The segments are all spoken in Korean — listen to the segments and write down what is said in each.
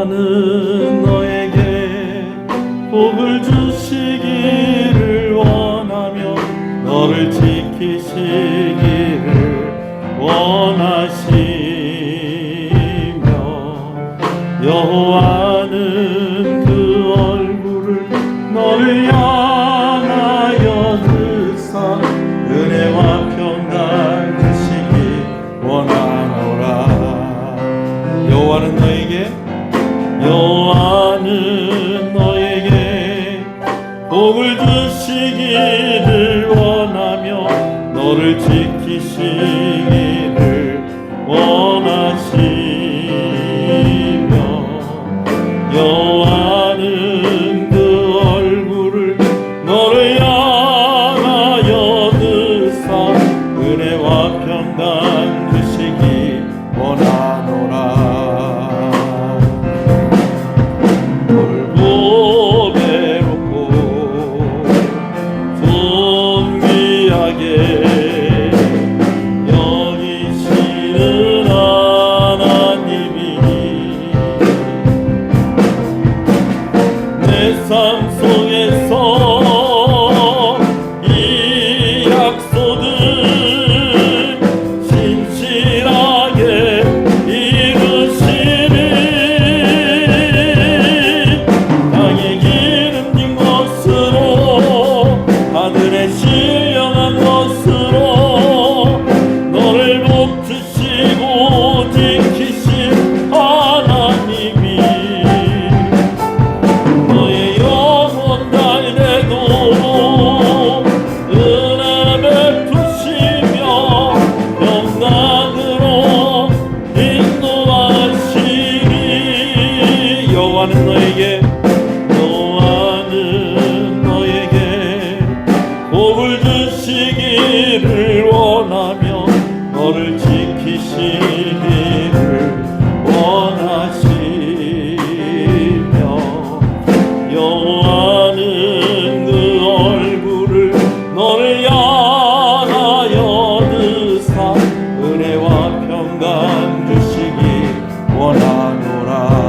나는 너에게 복을 주시기를 원하며 너를 지키시기를 원하시며 여호와는 그 얼굴을 너를 향하여 드사 은혜와 평강 주시기 원하노라. 여호와는 너에게 복을 주시기를 원하며 너를 지키시기를 원하시며 여호와는 그 얼굴을 너를 향하여 드사 은혜와 평강 주시기 원하노라. 복을 주시기를 원하며 너를 지키시기를 원하시며 여호와는 그 얼굴을 너를 향하여 드사 은혜와 평강 주시기 원하노라.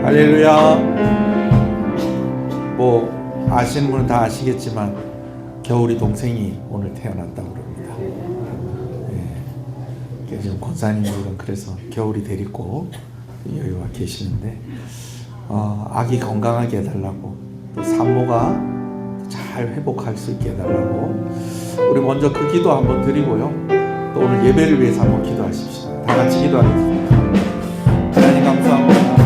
할렐루야. 뭐 아시는 분은 다 아시겠지만 겨울이 동생이 오늘 태어났다고 그럽니다. 예. 지금 권사님들은 그래서 겨울이 데리고 여기 와 계시는데 아기 건강하게 해달라고 또 산모가 잘 회복할 수 있게 해달라고 우리 먼저 그 기도 한번 드리고요. 또 오늘 예배를 위해서 한번 기도하십시오. 다 같이 기도하겠습니다. 하나님 감사합니다.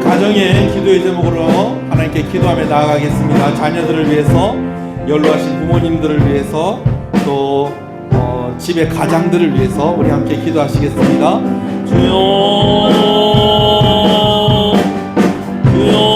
가정의 기도의 제목으로 하나님께 기도하며 나아가겠습니다. 자녀들을 위해서, 연로하신 부모님들을 위해서, 또 집의 가장들을 위해서 우리 함께 기도하시겠습니다. 주여, 주여.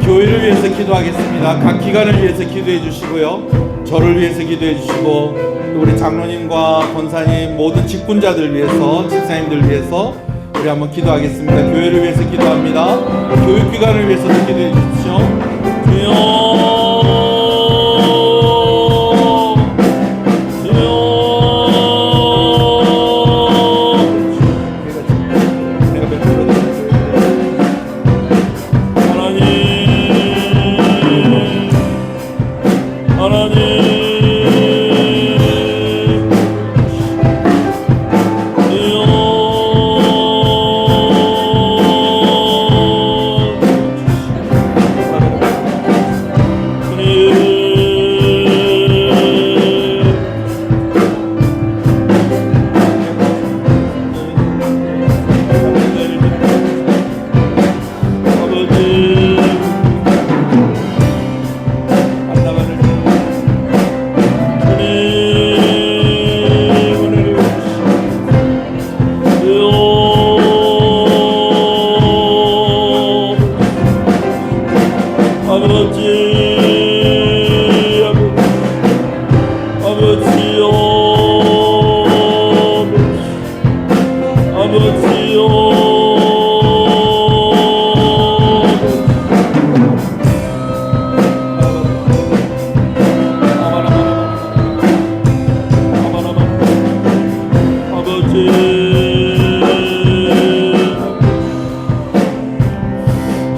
교회를 위해서 기도하겠습니다. 각 기관을 위해서 기도해 주시고요. 저를 위해서 기도해 주시고, 또 우리 장로님과 권사님, 모든 직분자들 위해서, 집사님들 위해서 우리 한번 기도하겠습니다. 교회를 위해서 기도합니다. 교육기관을 위해서도 기도해 주십시오. 주여,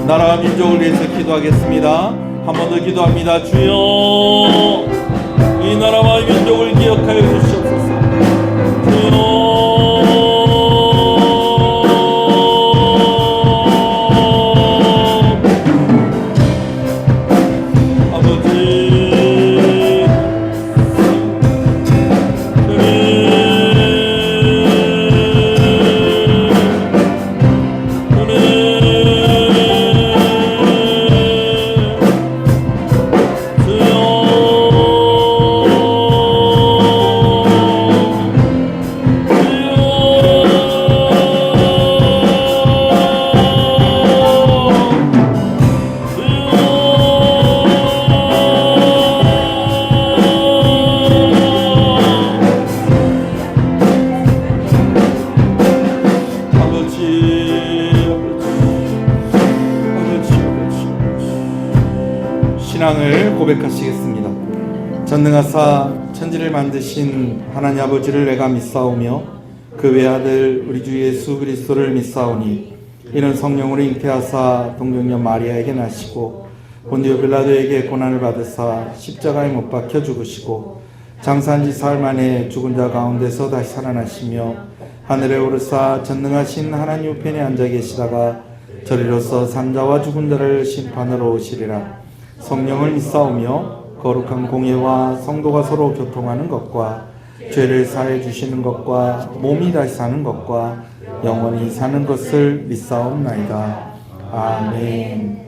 나라와 민족을 위해서 기도하겠습니다. 한 번 더 기도합니다. 주여, 이 나라와 민족을 기억하여 주시옵소서. 주여, 신앙을 고백하시겠습니다. 전능하사 천지를 만드신 하나님 아버지를 내가 믿사오며 그 외아들 우리 주 예수 그리스도를 믿사오니 이는 성령으로 잉태하사 동정녀 마리아에게 나시고 본디오 빌라도에게 고난을 받으사 십자가에 못 박혀 죽으시고 장사한 지 사흘 만에 죽은 자 가운데서 다시 살아나시며 하늘에 오르사 전능하신 하나님 우편에 앉아 계시다가 저리로서 산자와 죽은 자를 심판하러 오시리라. 성령을 믿사오며 거룩한 공예와 성도가 서로 교통하는 것과 죄를 사해 주시는 것과 몸이 다시 사는 것과 영원히 사는 것을 믿사옵나이다. 아멘.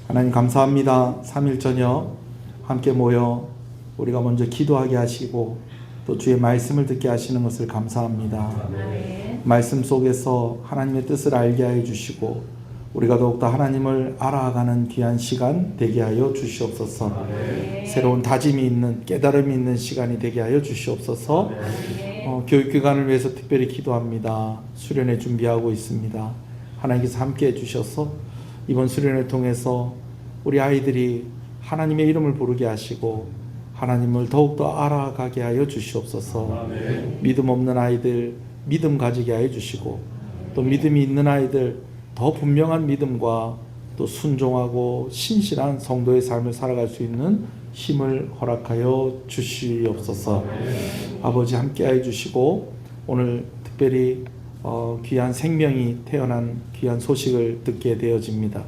하나님 감사합니다. 3일 저녁 함께 모여 우리가 먼저 기도하게 하시고 또 주의 말씀을 듣게 하시는 것을 감사합니다. 말씀 속에서 하나님의 뜻을 알게 해 주시고 우리가 더욱더 하나님을 알아가는 귀한 시간 되게 하여 주시옵소서. 새로운 다짐이 있는, 깨달음이 있는 시간이 되게 하여 주시옵소서. 교육기관을 위해서 특별히 기도합니다. 수련회 준비하고 있습니다. 하나님께서 함께 해주셔서 이번 수련을 통해서 우리 아이들이 하나님의 이름을 부르게 하시고 하나님을 더욱더 알아가게 하여 주시옵소서. 믿음 없는 아이들 믿음 가지게 하여 주시고, 또 믿음이 있는 아이들 더 분명한 믿음과 또 순종하고 신실한 성도의 삶을 살아갈 수 있는 힘을 허락하여 주시옵소서. 아버지 함께해 주시고, 오늘 특별히 귀한 생명이 태어난 귀한 소식을 듣게 되어집니다.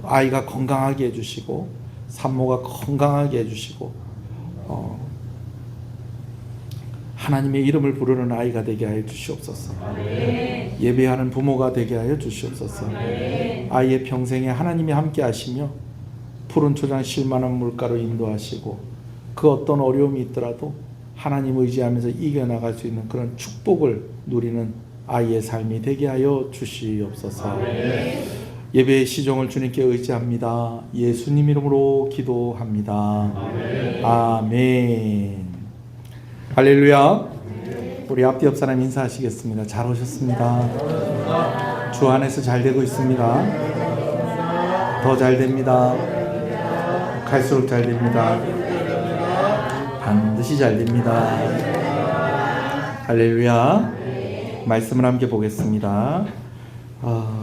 아이가 건강하게 해주시고 산모가 건강하게 해주시고 하나님의 이름을 부르는 아이가 되게 하여 주시옵소서. 예배하는 부모가 되게 하여 주시옵소서. 아이의 평생에 하나님이 함께 하시며 푸른 초장 쉴만한 물가로 인도하시고 그 어떤 어려움이 있더라도 하나님 의지하면서 이겨나갈 수 있는 그런 축복을 누리는 아이의 삶이 되게 하여 주시옵소서. 예배의 시종을 주님께 의지합니다. 예수님 이름으로 기도합니다. 아멘. 할렐루야. 우리 앞뒤 옆 사람 인사하시겠습니다. 잘 오셨습니다. 주 안에서 잘 되고 있습니다. 더 잘 됩니다. 갈수록 잘 됩니다. 반드시 잘 됩니다. 할렐루야. 말씀을 함께 보겠습니다.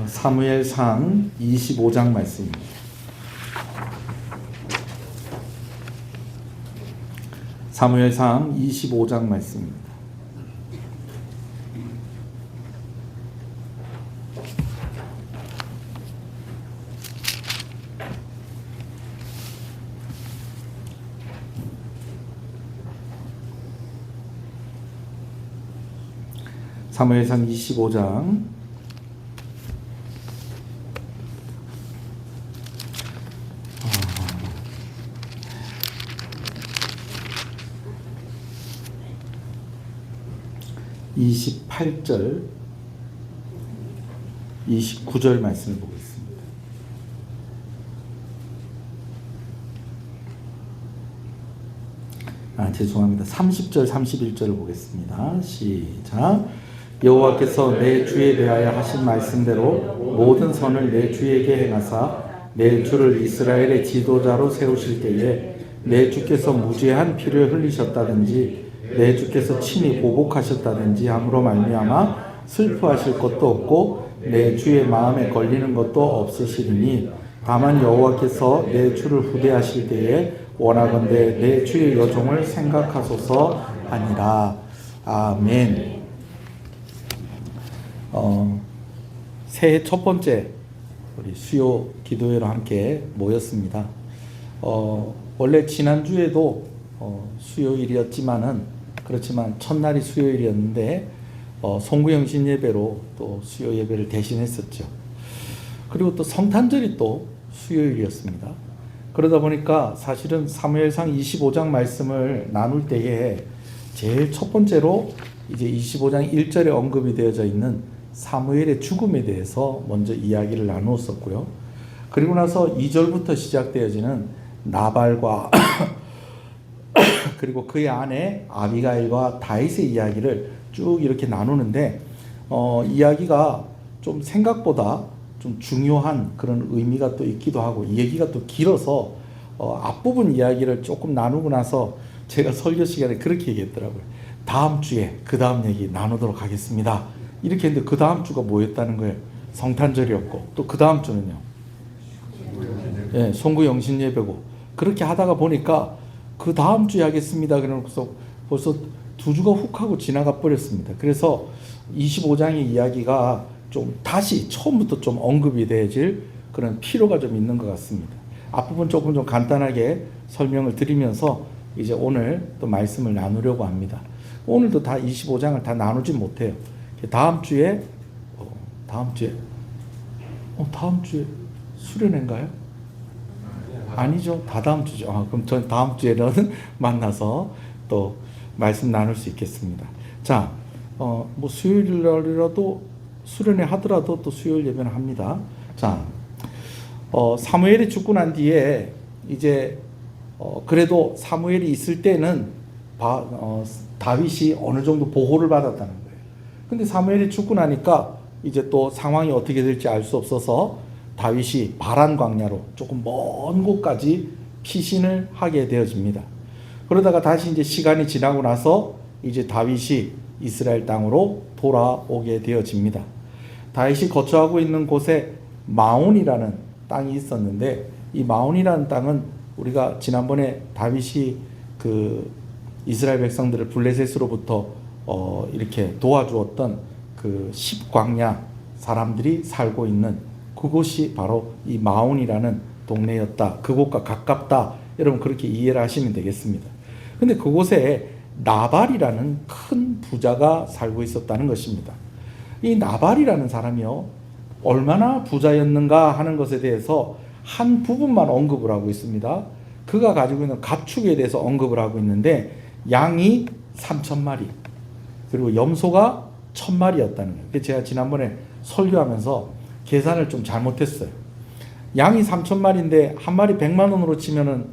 사무엘상 25장 말씀입니다. 사무엘상 25장 말씀입니다. 사무엘상 25장 28절 29절 말씀을 보겠습니다. 죄송합니다. 30절 31절을 보겠습니다. 시작. 여호와께서 내 주에 대하여 하신 말씀대로 모든 선을 내 주에게 행하사 내 주를 이스라엘의 지도자로 세우실 때에 내 주께서 무죄한 피를 흘리셨다든지 내 주께서 친히 보복하셨다든지 함으로 말미암아 슬퍼하실 것도 없고 내 주의 마음에 걸리는 것도 없으시리니 다만 여호와께서 내 주를 후대하실 때에 원하건대 내 주의 여종을 생각하소서 하니라. 아멘. 새해 첫 번째 우리 수요 기도회로 함께 모였습니다. 원래 지난주에도 수요일이었지만 그렇지만 첫날이 수요일이었는데 송구영신 예배로 또 수요 예배를 대신했었죠. 그리고 또 성탄절이 또 수요일이었습니다. 그러다 보니까 사실은 사무엘상 25장 말씀을 나눌 때에 제일 첫 번째로 이제 25장 1절에 언급이 되어져 있는 사무엘의 죽음에 대해서 먼저 이야기를 나누었었고요. 그리고 나서 2절부터 시작되어지는 나발과 그리고 그의 아내 아비가일과 다윗의 이야기를 쭉 이렇게 나누는데 이야기가 좀 생각보다 좀 중요한 그런 의미가 또 있기도 하고 이 얘기가 또 길어서 앞부분 이야기를 조금 나누고 나서 제가 설교 시간에 그렇게 얘기했더라고요. 다음 주에 그 다음 얘기 나누도록 하겠습니다. 이렇게 했는데 그 다음 주가 뭐였다는 거예요? 성탄절이었고 또 그 다음 주는요? 예, 송구영신 예배고 그렇게 하다가 보니까 그 다음 주에 하겠습니다. 그러고서 벌써 2주가 훅 하고 지나가 버렸습니다. 그래서 25장의 이야기가 좀 다시 처음부터 좀 언급이 되어질 그런 필요가 좀 있는 것 같습니다. 앞부분 조금 좀 간단하게 설명을 드리면서 이제 오늘 또 말씀을 나누려고 합니다. 오늘도 다 25장을 다 나누지 못해요. 다음 주에 다음 주에 수련회인가요? 아니죠. 다다음 주죠. 그럼 전 다음 주에는 만나서 또 말씀 나눌 수 있겠습니다. 자, 뭐 수요일이라도 수련회 하더라도 또 수요일 예배는 합니다. 자, 사무엘이 죽고 난 뒤에 이제 그래도 사무엘이 있을 때는 다윗이 어느 정도 보호를 받았다는 거예요. 근데 사무엘이 죽고 나니까 이제 또 상황이 어떻게 될지 알 수 없어서 다윗이 바란 광야로 조금 먼 곳까지 피신을 하게 되어집니다. 그러다가 다시 이제 시간이 지나고 나서 이제 다윗이 이스라엘 땅으로 돌아오게 되어집니다. 다윗이 거처하고 있는 곳에 마온이라는 땅이 있었는데, 이 마온이라는 땅은 우리가 지난번에 다윗이 그 이스라엘 백성들을 블레셋으로부터 이렇게 도와주었던 그 10광야 사람들이 살고 있는 그곳이 바로 이 마온이라는 동네였다. 그곳과 가깝다. 여러분 그렇게 이해를 하시면 되겠습니다. 근데 그곳에 나발이라는 큰 부자가 살고 있었다는 것입니다. 이 나발이라는 사람이요, 얼마나 부자였는가 하는 것에 대해서 한 부분만 언급을 하고 있습니다. 그가 가지고 있는 가축에 대해서 언급을 하고 있는데, 양이 3,000마리 그리고 염소가 1,000마리였다는 거예요. 제가 지난번에 설교하면서 계산을 좀 잘못했어요. 양이 3,000마리인데 한 마리 100만 원으로 치면은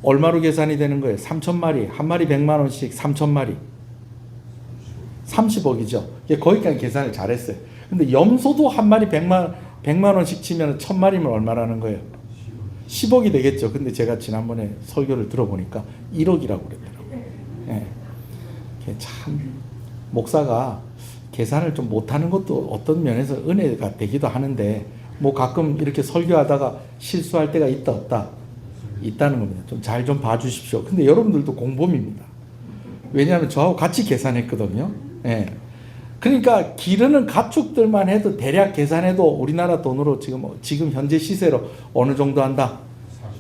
얼마로 계산이 되는 거예요? 3,000마리, 한 마리 100만 원씩 3,000마리 30억이죠. 거기까지 계산을 잘했어요. 근데 염소도 한 마리 100만 원씩 치면 1,000마리면 얼마라는 거예요? 10억이 되겠죠. 근데 제가 지난번에 설교를 들어보니까 1억이라고 그랬더라고요. 예. 참 목사가 계산을 좀 못하는 것도 어떤 면에서 은혜가 되기도 하는데, 뭐 가끔 이렇게 설교하다가 실수할 때가 있다 없다 있다는 겁니다. 좀 잘 좀 봐주십시오. 근데 여러분들도 공범입니다. 왜냐하면 저하고 같이 계산했거든요. 예. 그러니까 기르는 가축들만 해도 대략 계산해도 우리나라 돈으로 지금 현재 시세로 어느 정도 한다?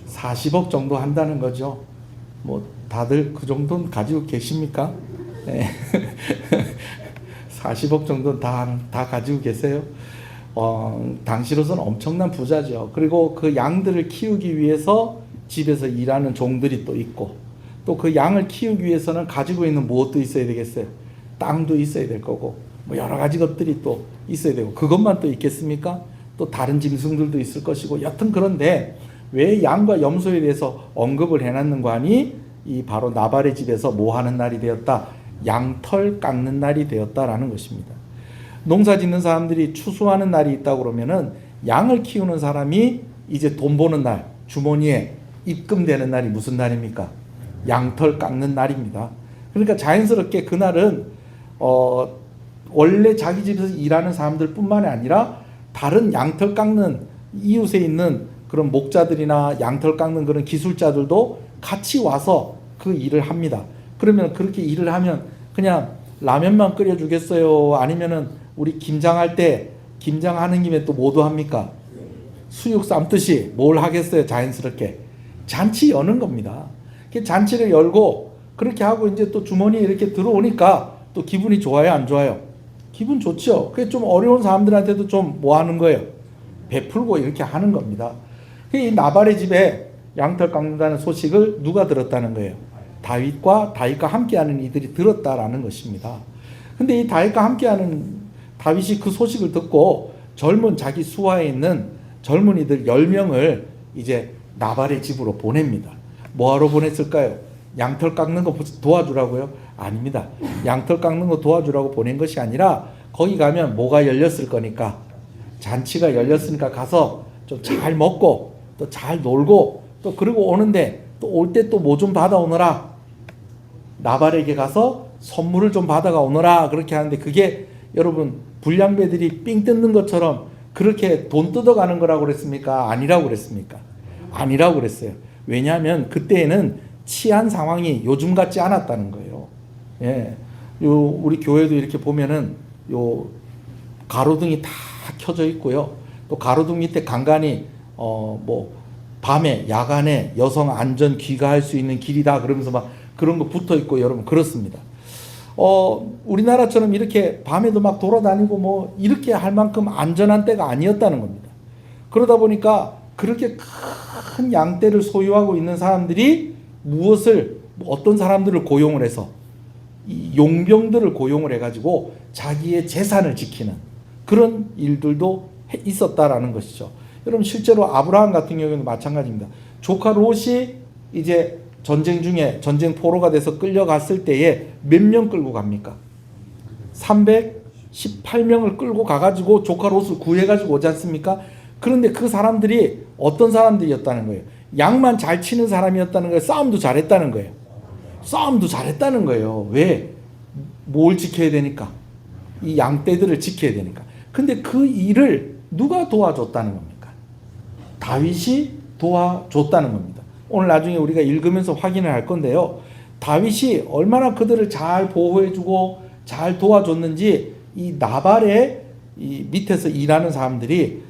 40억 정도 한다는 거죠. 뭐 다들 그 정도는 가지고 계십니까? 네. 40억 정도는 다 가지고 계세요. 당시로서는 엄청난 부자죠. 그리고 그 양들을 키우기 위해서 집에서 일하는 종들이 또 있고, 또 그 양을 키우기 위해서는 가지고 있는 무엇도 있어야 되겠어요? 땅도 있어야 될 거고, 뭐 여러 가지 것들이 또 있어야 되고, 그것만 또 있겠습니까? 또 다른 짐승들도 있을 것이고, 여튼 그런데 왜 양과 염소에 대해서 언급을 해놨는가 하니, 이 바로 나발의 집에서 뭐 하는 날이 되었다? 양털 깎는 날이 되었다라는 것입니다. 농사 짓는 사람들이 추수하는 날이 있다고 그러면은 양을 키우는 사람이 이제 돈 버는 날, 주머니에 입금되는 날이 무슨 날입니까? 양털 깎는 날입니다. 그러니까 자연스럽게 그날은 원래 자기 집에서 일하는 사람들 뿐만이 아니라 다른 양털 깎는 이웃에 있는 그런 목자들이나 양털 깎는 그런 기술자들도 같이 와서 그 일을 합니다. 그러면 그렇게 일을 하면 그냥 라면만 끓여주겠어요? 아니면은 우리 김장할 때 김장하는 김에 또 뭐도 합니까? 수육 삶듯이 뭘 하겠어요? 자연스럽게 잔치 여는 겁니다. 잔치를 열고 그렇게 하고 이제 또 주머니에 이렇게 들어오니까 또 기분이 좋아요, 안 좋아요? 기분 좋죠. 그게 좀 어려운 사람들한테도 좀 뭐 하는 거예요? 베풀고 이렇게 하는 겁니다. 이 나발의 집에 양털 깎는다는 소식을 누가 들었다는 거예요? 다윗과 함께하는 이들이 들었다라는 것입니다. 근데 이 다윗과 함께하는 다윗이 그 소식을 듣고 젊은 자기 수하에 있는 젊은이들 10명을 이제 나발의 집으로 보냅니다. 뭐하러 보냈을까요? 양털 깎는 거 도와주라고요? 아닙니다. 양털 깎는 거 도와주라고 보낸 것이 아니라 거기 가면 뭐가 열렸을 거니까, 잔치가 열렸으니까 가서 좀 잘 먹고 또 잘 놀고 또 그러고 오는데 또 올 때 또 뭐 좀 받아오너라, 나발에게 가서 선물을 좀 받아가 오너라, 그렇게 하는데 그게 여러분 불량배들이 삥 뜯는 것처럼 그렇게 돈 뜯어가는 거라고 그랬습니까? 아니라고 그랬습니까? 아니라고 그랬어요. 왜냐하면 그때에는 치안 상황이 요즘 같지 않았다는 거예요. 예. 우리 교회도 이렇게 보면은 가로등이 다 켜져 있고요. 또 가로등 밑에 간간히 뭐 밤에 야간에 여성 안전 귀가할 수 있는 길이다 그러면서 막 그런 거 붙어 있고, 여러분 그렇습니다. 우리나라처럼 이렇게 밤에도 막 돌아다니고 뭐 이렇게 할 만큼 안전한 때가 아니었다는 겁니다. 그러다 보니까 그렇게 큰 양떼를 소유하고 있는 사람들이 어떤 사람들을 고용을 해서 이 용병들을 고용을 해가지고 자기의 재산을 지키는 그런 일들도 있었다라는 것이죠. 여러분 실제로 아브라함 같은 경우에는 마찬가지입니다. 조카 롯이 이제 전쟁 중에 전쟁 포로가 돼서 끌려갔을 때에 몇 명 끌고 갑니까? 318명을 끌고 가가지고 조카 롯을 구해가지고 오지 않습니까? 그런데 그 사람들이 어떤 사람들이었다는 거예요? 양만 잘 치는 사람이었다는 거예요? 싸움도 잘했다는 거예요? 싸움도 잘했다는 거예요. 왜? 뭘 지켜야 되니까? 이 양떼들을 지켜야 되니까. 근데 그 일을 누가 도와줬다는 겁니까? 다윗이 도와줬다는 겁니다. 오늘 나중에 우리가 읽으면서 확인을 할 건데요. 다윗이 얼마나 그들을 잘 보호해주고 잘 도와줬는지 이 나발의 이 밑에서 일하는 사람들이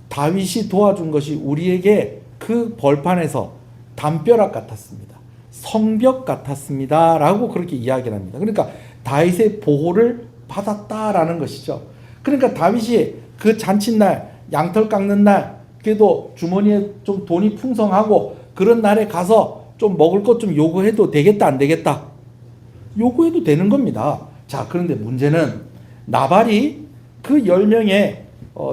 다윗이 도와준 것이 우리에게 그 벌판에서 담벼락 같았습니다. 성벽 같았습니다. 라고 그렇게 이야기를 합니다. 그러니까 다윗의 보호를 받았다라는 것이죠. 그러니까 다윗이 그 잔칫날, 양털 깎는 날, 그래도 주머니에 좀 돈이 풍성하고 그런 날에 가서 좀 먹을 것 좀 요구해도 되겠다, 안 되겠다? 요구해도 되는 겁니다. 자, 그런데 문제는 나발이 그 10명의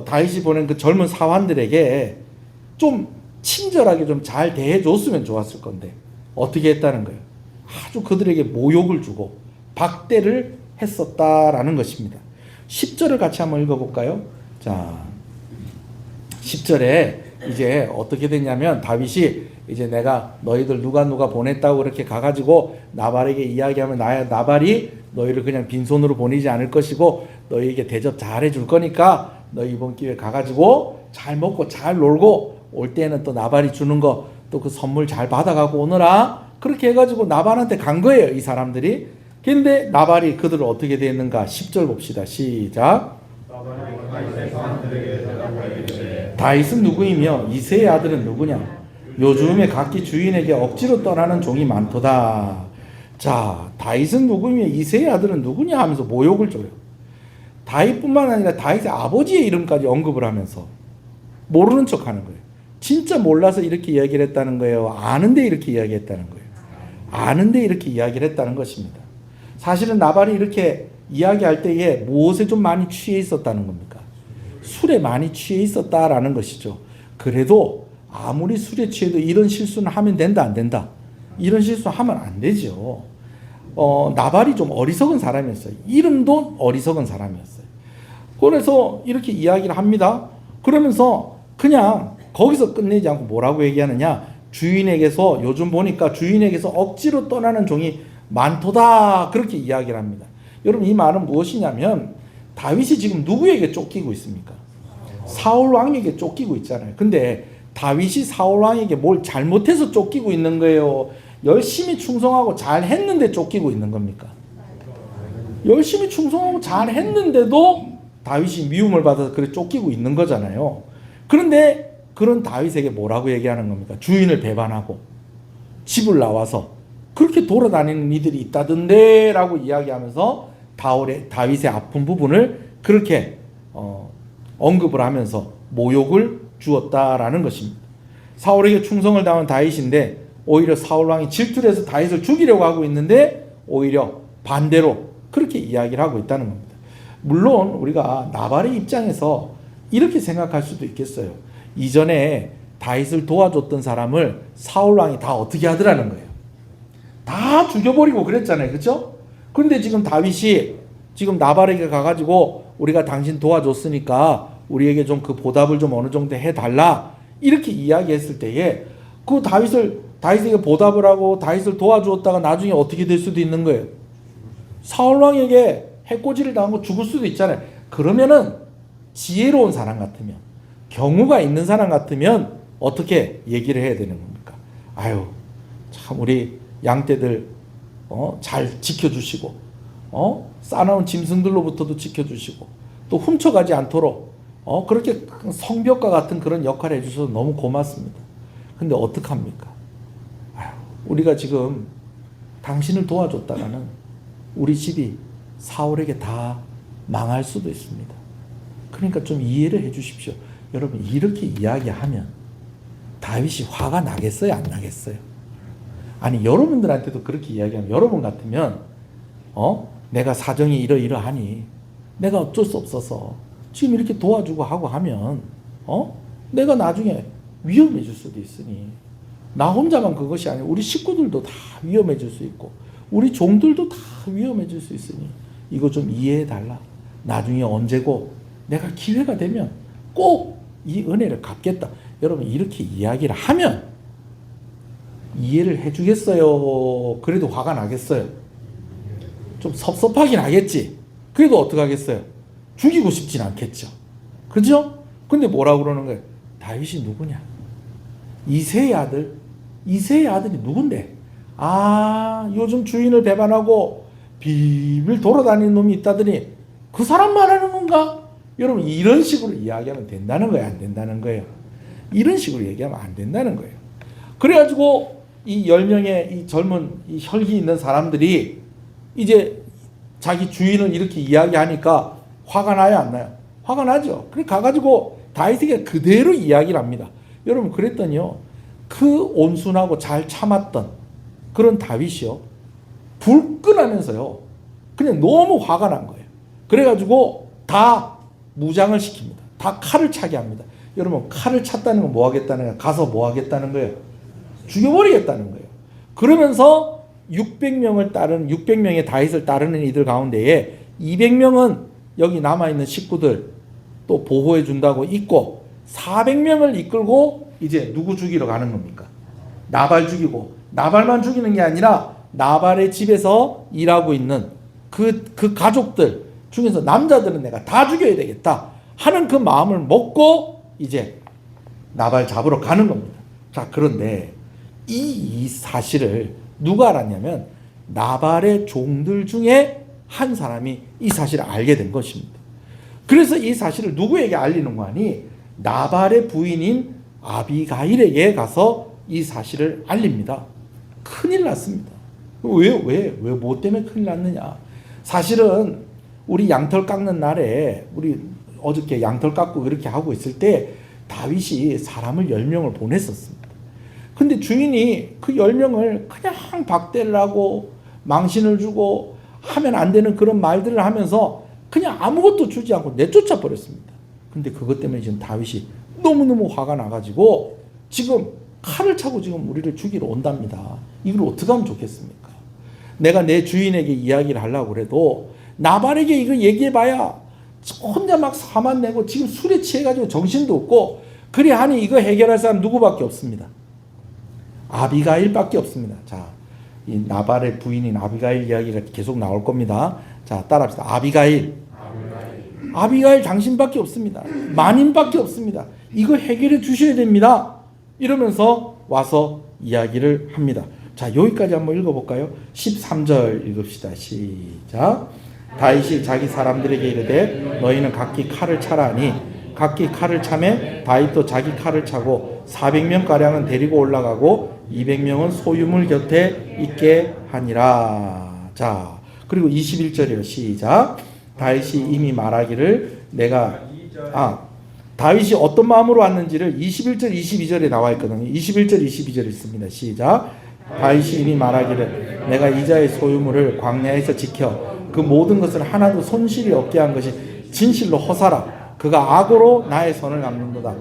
다윗이 보낸 그 젊은 사환들에게 좀 친절하게 좀 잘 대해줬으면 좋았을 건데 어떻게 했다는 거예요? 아주 그들에게 모욕을 주고 박대를 했었다라는 것입니다. 10절을 같이 한번 읽어볼까요? 자, 10절에 이제 어떻게 됐냐면 다윗이 이제 내가 너희들 누가 보냈다고 그렇게 가가지고 나발에게 이야기하면 나발이 너희를 그냥 빈손으로 보내지 않을 것이고 너희에게 대접 잘 해줄 거니까 너희 이번 기회에 가가지고 잘 먹고 잘 놀고 올 때는 또 나발이 주는 거 또 그 선물 잘 받아가고 오너라. 그렇게 해가지고 나발한테 간 거예요, 이 사람들이. 근데 나발이 그들을 어떻게 됐는가? 10절 봅시다. 시작. 다윗은 누구이며 이새의 아들은 누구냐? 요즘에 각기 주인에게 억지로 떠나는 종이 많도다. 자, 다윗은 누구이며 이새의 아들은 누구냐 하면서 모욕을 줘요. 다윗뿐만 아니라 다윗의 아버지의 이름까지 언급을 하면서 모르는 척하는 거예요. 진짜 몰라서 이렇게 이야기를 했다는 거예요? 아는데 이렇게 이야기했다는 거예요? 아는데 이렇게 이야기를 했다는 것입니다. 사실은 나발이 이렇게 이야기할 때에 무엇에 좀 많이 취해 있었다는 겁니까? 술에 많이 취해 있었다라는 것이죠. 그래도 아무리 술에 취해도 이런 실수는 하면 된다, 안 된다? 이런 실수하면 안 되죠. 나발이 좀 어리석은 사람이었어요. 이름도 어리석은 사람이었어요. 그래서 이렇게 이야기를 합니다. 그러면서 그냥 거기서 끝내지 않고 뭐라고 얘기하느냐? 주인에게서 요즘 보니까 주인에게서 억지로 떠나는 종이 많도다. 그렇게 이야기를 합니다. 여러분 이 말은 무엇이냐면 다윗이 지금 누구에게 쫓기고 있습니까? 사울 왕에게 쫓기고 있잖아요. 근데 다윗이 사울 왕에게 뭘 잘못해서 쫓기고 있는 거예요? 열심히 충성하고 잘 했는데 쫓기고 있는 겁니까? 열심히 충성하고 잘 했는데도 다윗이 미움을 받아서 그래 쫓기고 있는 거잖아요. 그런데 그런 다윗에게 뭐라고 얘기하는 겁니까? 주인을 배반하고 집을 나와서 그렇게 돌아다니는 이들이 있다던데 라고 이야기하면서 다윗의 아픈 부분을 그렇게 언급을 하면서 모욕을 주었다라는 것입니다. 사울에게 충성을 다한 다윗인데 오히려 사울왕이 질투를 해서 다윗을 죽이려고 하고 있는데 오히려 반대로 그렇게 이야기를 하고 있다는 겁니다. 물론 우리가 나발의 입장에서 이렇게 생각할 수도 있겠어요. 이전에 다윗을 도와줬던 사람을 사울왕이 다 어떻게 하더라는 거예요. 다 죽여버리고 그랬잖아요. 그렇죠? 그런데 지금 다윗이 지금 나발에게 가가지고 우리가 당신 도와줬으니까 우리에게 좀 그 보답을 좀 어느 정도 해달라 이렇게 이야기했을 때에 그 다윗에게 보답을 하고 다윗을 도와주었다가 나중에 어떻게 될 수도 있는 거예요. 사울왕에게 해코지를 당하고 죽을 수도 있잖아요. 그러면은 지혜로운 사람 같으면 경우가 있는 사람 같으면 어떻게 얘기를 해야 되는 겁니까? 아유 참 우리 양떼들 잘 지켜주시고 싸나운 짐승들로부터도 지켜주시고 또 훔쳐가지 않도록 그렇게 성벽과 같은 그런 역할을 해주셔서 너무 고맙습니다. 근데 어떡합니까? 아유, 우리가 지금 당신을 도와줬다가는 우리 집이 사울에게 다 망할 수도 있습니다. 그러니까 좀 이해를 해 주십시오. 여러분 이렇게 이야기하면 다윗이 화가 나겠어요? 안 나겠어요? 아니 여러분들한테도 그렇게 이야기하면 여러분 같으면 내가 사정이 이러이러하니 내가 어쩔 수 없어서 지금 이렇게 도와주고 하고 하면 내가 나중에 위험해질 수도 있으니 나 혼자만 그것이 아니고 우리 식구들도 다 위험해질 수 있고 우리 종들도 다 위험해질 수 있으니 이거 좀 이해해달라. 나중에 언제고 내가 기회가 되면 꼭 이 은혜를 갚겠다. 여러분 이렇게 이야기를 하면 이해를 해주겠어요? 그래도 화가 나겠어요? 좀 섭섭하긴 하겠지. 그래도 어떡하겠어요? 죽이고 싶진 않겠죠. 그죠? 근데 뭐라고 그러는 거예요? 다윗이 누구냐? 이새의 아들. 이새의 아들이 누군데? 요즘 주인을 배반하고 비빌 돌아다니는 놈이 있다더니 그 사람 말하는 건가? 여러분 이런 식으로 이야기하면 된다는 거예요? 안 된다는 거예요? 이런 식으로 얘기하면 안 된다는 거예요. 그래가지고 이 10명의 이 젊은 이 혈기 있는 사람들이 이제 자기 주인을 이렇게 이야기하니까 화가 나요, 안 나요? 화가 나죠. 그래 가가지고 다윗에게 그대로 이야기를 합니다. 여러분 그랬더니요, 그 온순하고 잘 참았던 그런 다윗이요, 불끈하면서요 그냥 너무 화가 난 거예요. 그래가지고 다 무장을 시킵니다. 다 칼을 차게 합니다. 여러분 칼을 찼다는 건 뭐 하겠다는 거예요? 가서 뭐 하겠다는 거예요? 죽여버리겠다는 거예요. 그러면서 600명의 다윗을 따르는 이들 가운데에 200명은 여기 남아있는 식구들 또 보호해 준다고 있고 400명을 이끌고 이제 누구 죽이러 가는 겁니까? 나발 죽이고, 나발만 죽이는 게 아니라 나발의 집에서 일하고 있는 그 가족들 중에서 남자들은 내가 다 죽여야 되겠다 하는 그 마음을 먹고 이제 나발 잡으러 가는 겁니다. 자, 그런데 이 사실을 누가 알았냐면 나발의 종들 중에 한 사람이 이 사실을 알게 된 것입니다. 그래서 이 사실을 누구에게 알리는 거 아니? 나발의 부인인 아비가일에게 가서 이 사실을 알립니다. 큰일 났습니다. 왜 뭐 때문에 큰일 났느냐? 사실은 우리 양털 깎는 날에 우리 어저께 양털 깎고 그렇게 하고 있을 때 다윗이 사람을 10명을 보냈었습니다. 근데 주인이 그 10명을 그냥 박대를 하고 망신을 주고 하면 안 되는 그런 말들을 하면서 그냥 아무것도 주지 않고 내쫓아 버렸습니다. 근데 그것 때문에 지금 다윗이 너무너무 화가 나가지고 지금 칼을 차고 지금 우리를 죽이러 온답니다. 이걸 어떻게 하면 좋겠습니까? 내가 내 주인에게 이야기를 하려고 그래도 나발에게 이거 얘기해봐야 혼자 막 화만 내고 지금 술에 취해가지고 정신도 없고 그래 하니 이거 해결할 사람 누구밖에 없습니다. 아비가일밖에 없습니다. 자, 이 나발의 부인인 아비가일 이야기가 계속 나올 겁니다. 자, 따라합시다. 아비가일 당신밖에 없습니다. 마님밖에 없습니다. 이거 해결해 주셔야 됩니다. 이러면서 와서 이야기를 합니다. 자, 여기까지 한번 읽어볼까요? 13절 읽읍시다. 시작. 다윗이 자기 사람들에게 이르되 너희는 각기 칼을 차라니 각기 칼을 차매 다윗도 자기 칼을 차고 400명가량은 데리고 올라가고 200명은 소유물 곁에 있게 하니라. 자, 그리고 21절이요. 시작. 다윗이 이미 말하기를 다윗이 어떤 마음으로 왔는지를 21절 22절에 나와 있거든요. 21절 22절 있습니다. 시작. 다윗이 이미 말하기를 내가 이자의 소유물을 광야에서 지켜 그 모든 것을 하나도 손실이 없게 한 것이 진실로 허사라. 그가 악으로 나의 손을 갚는도다.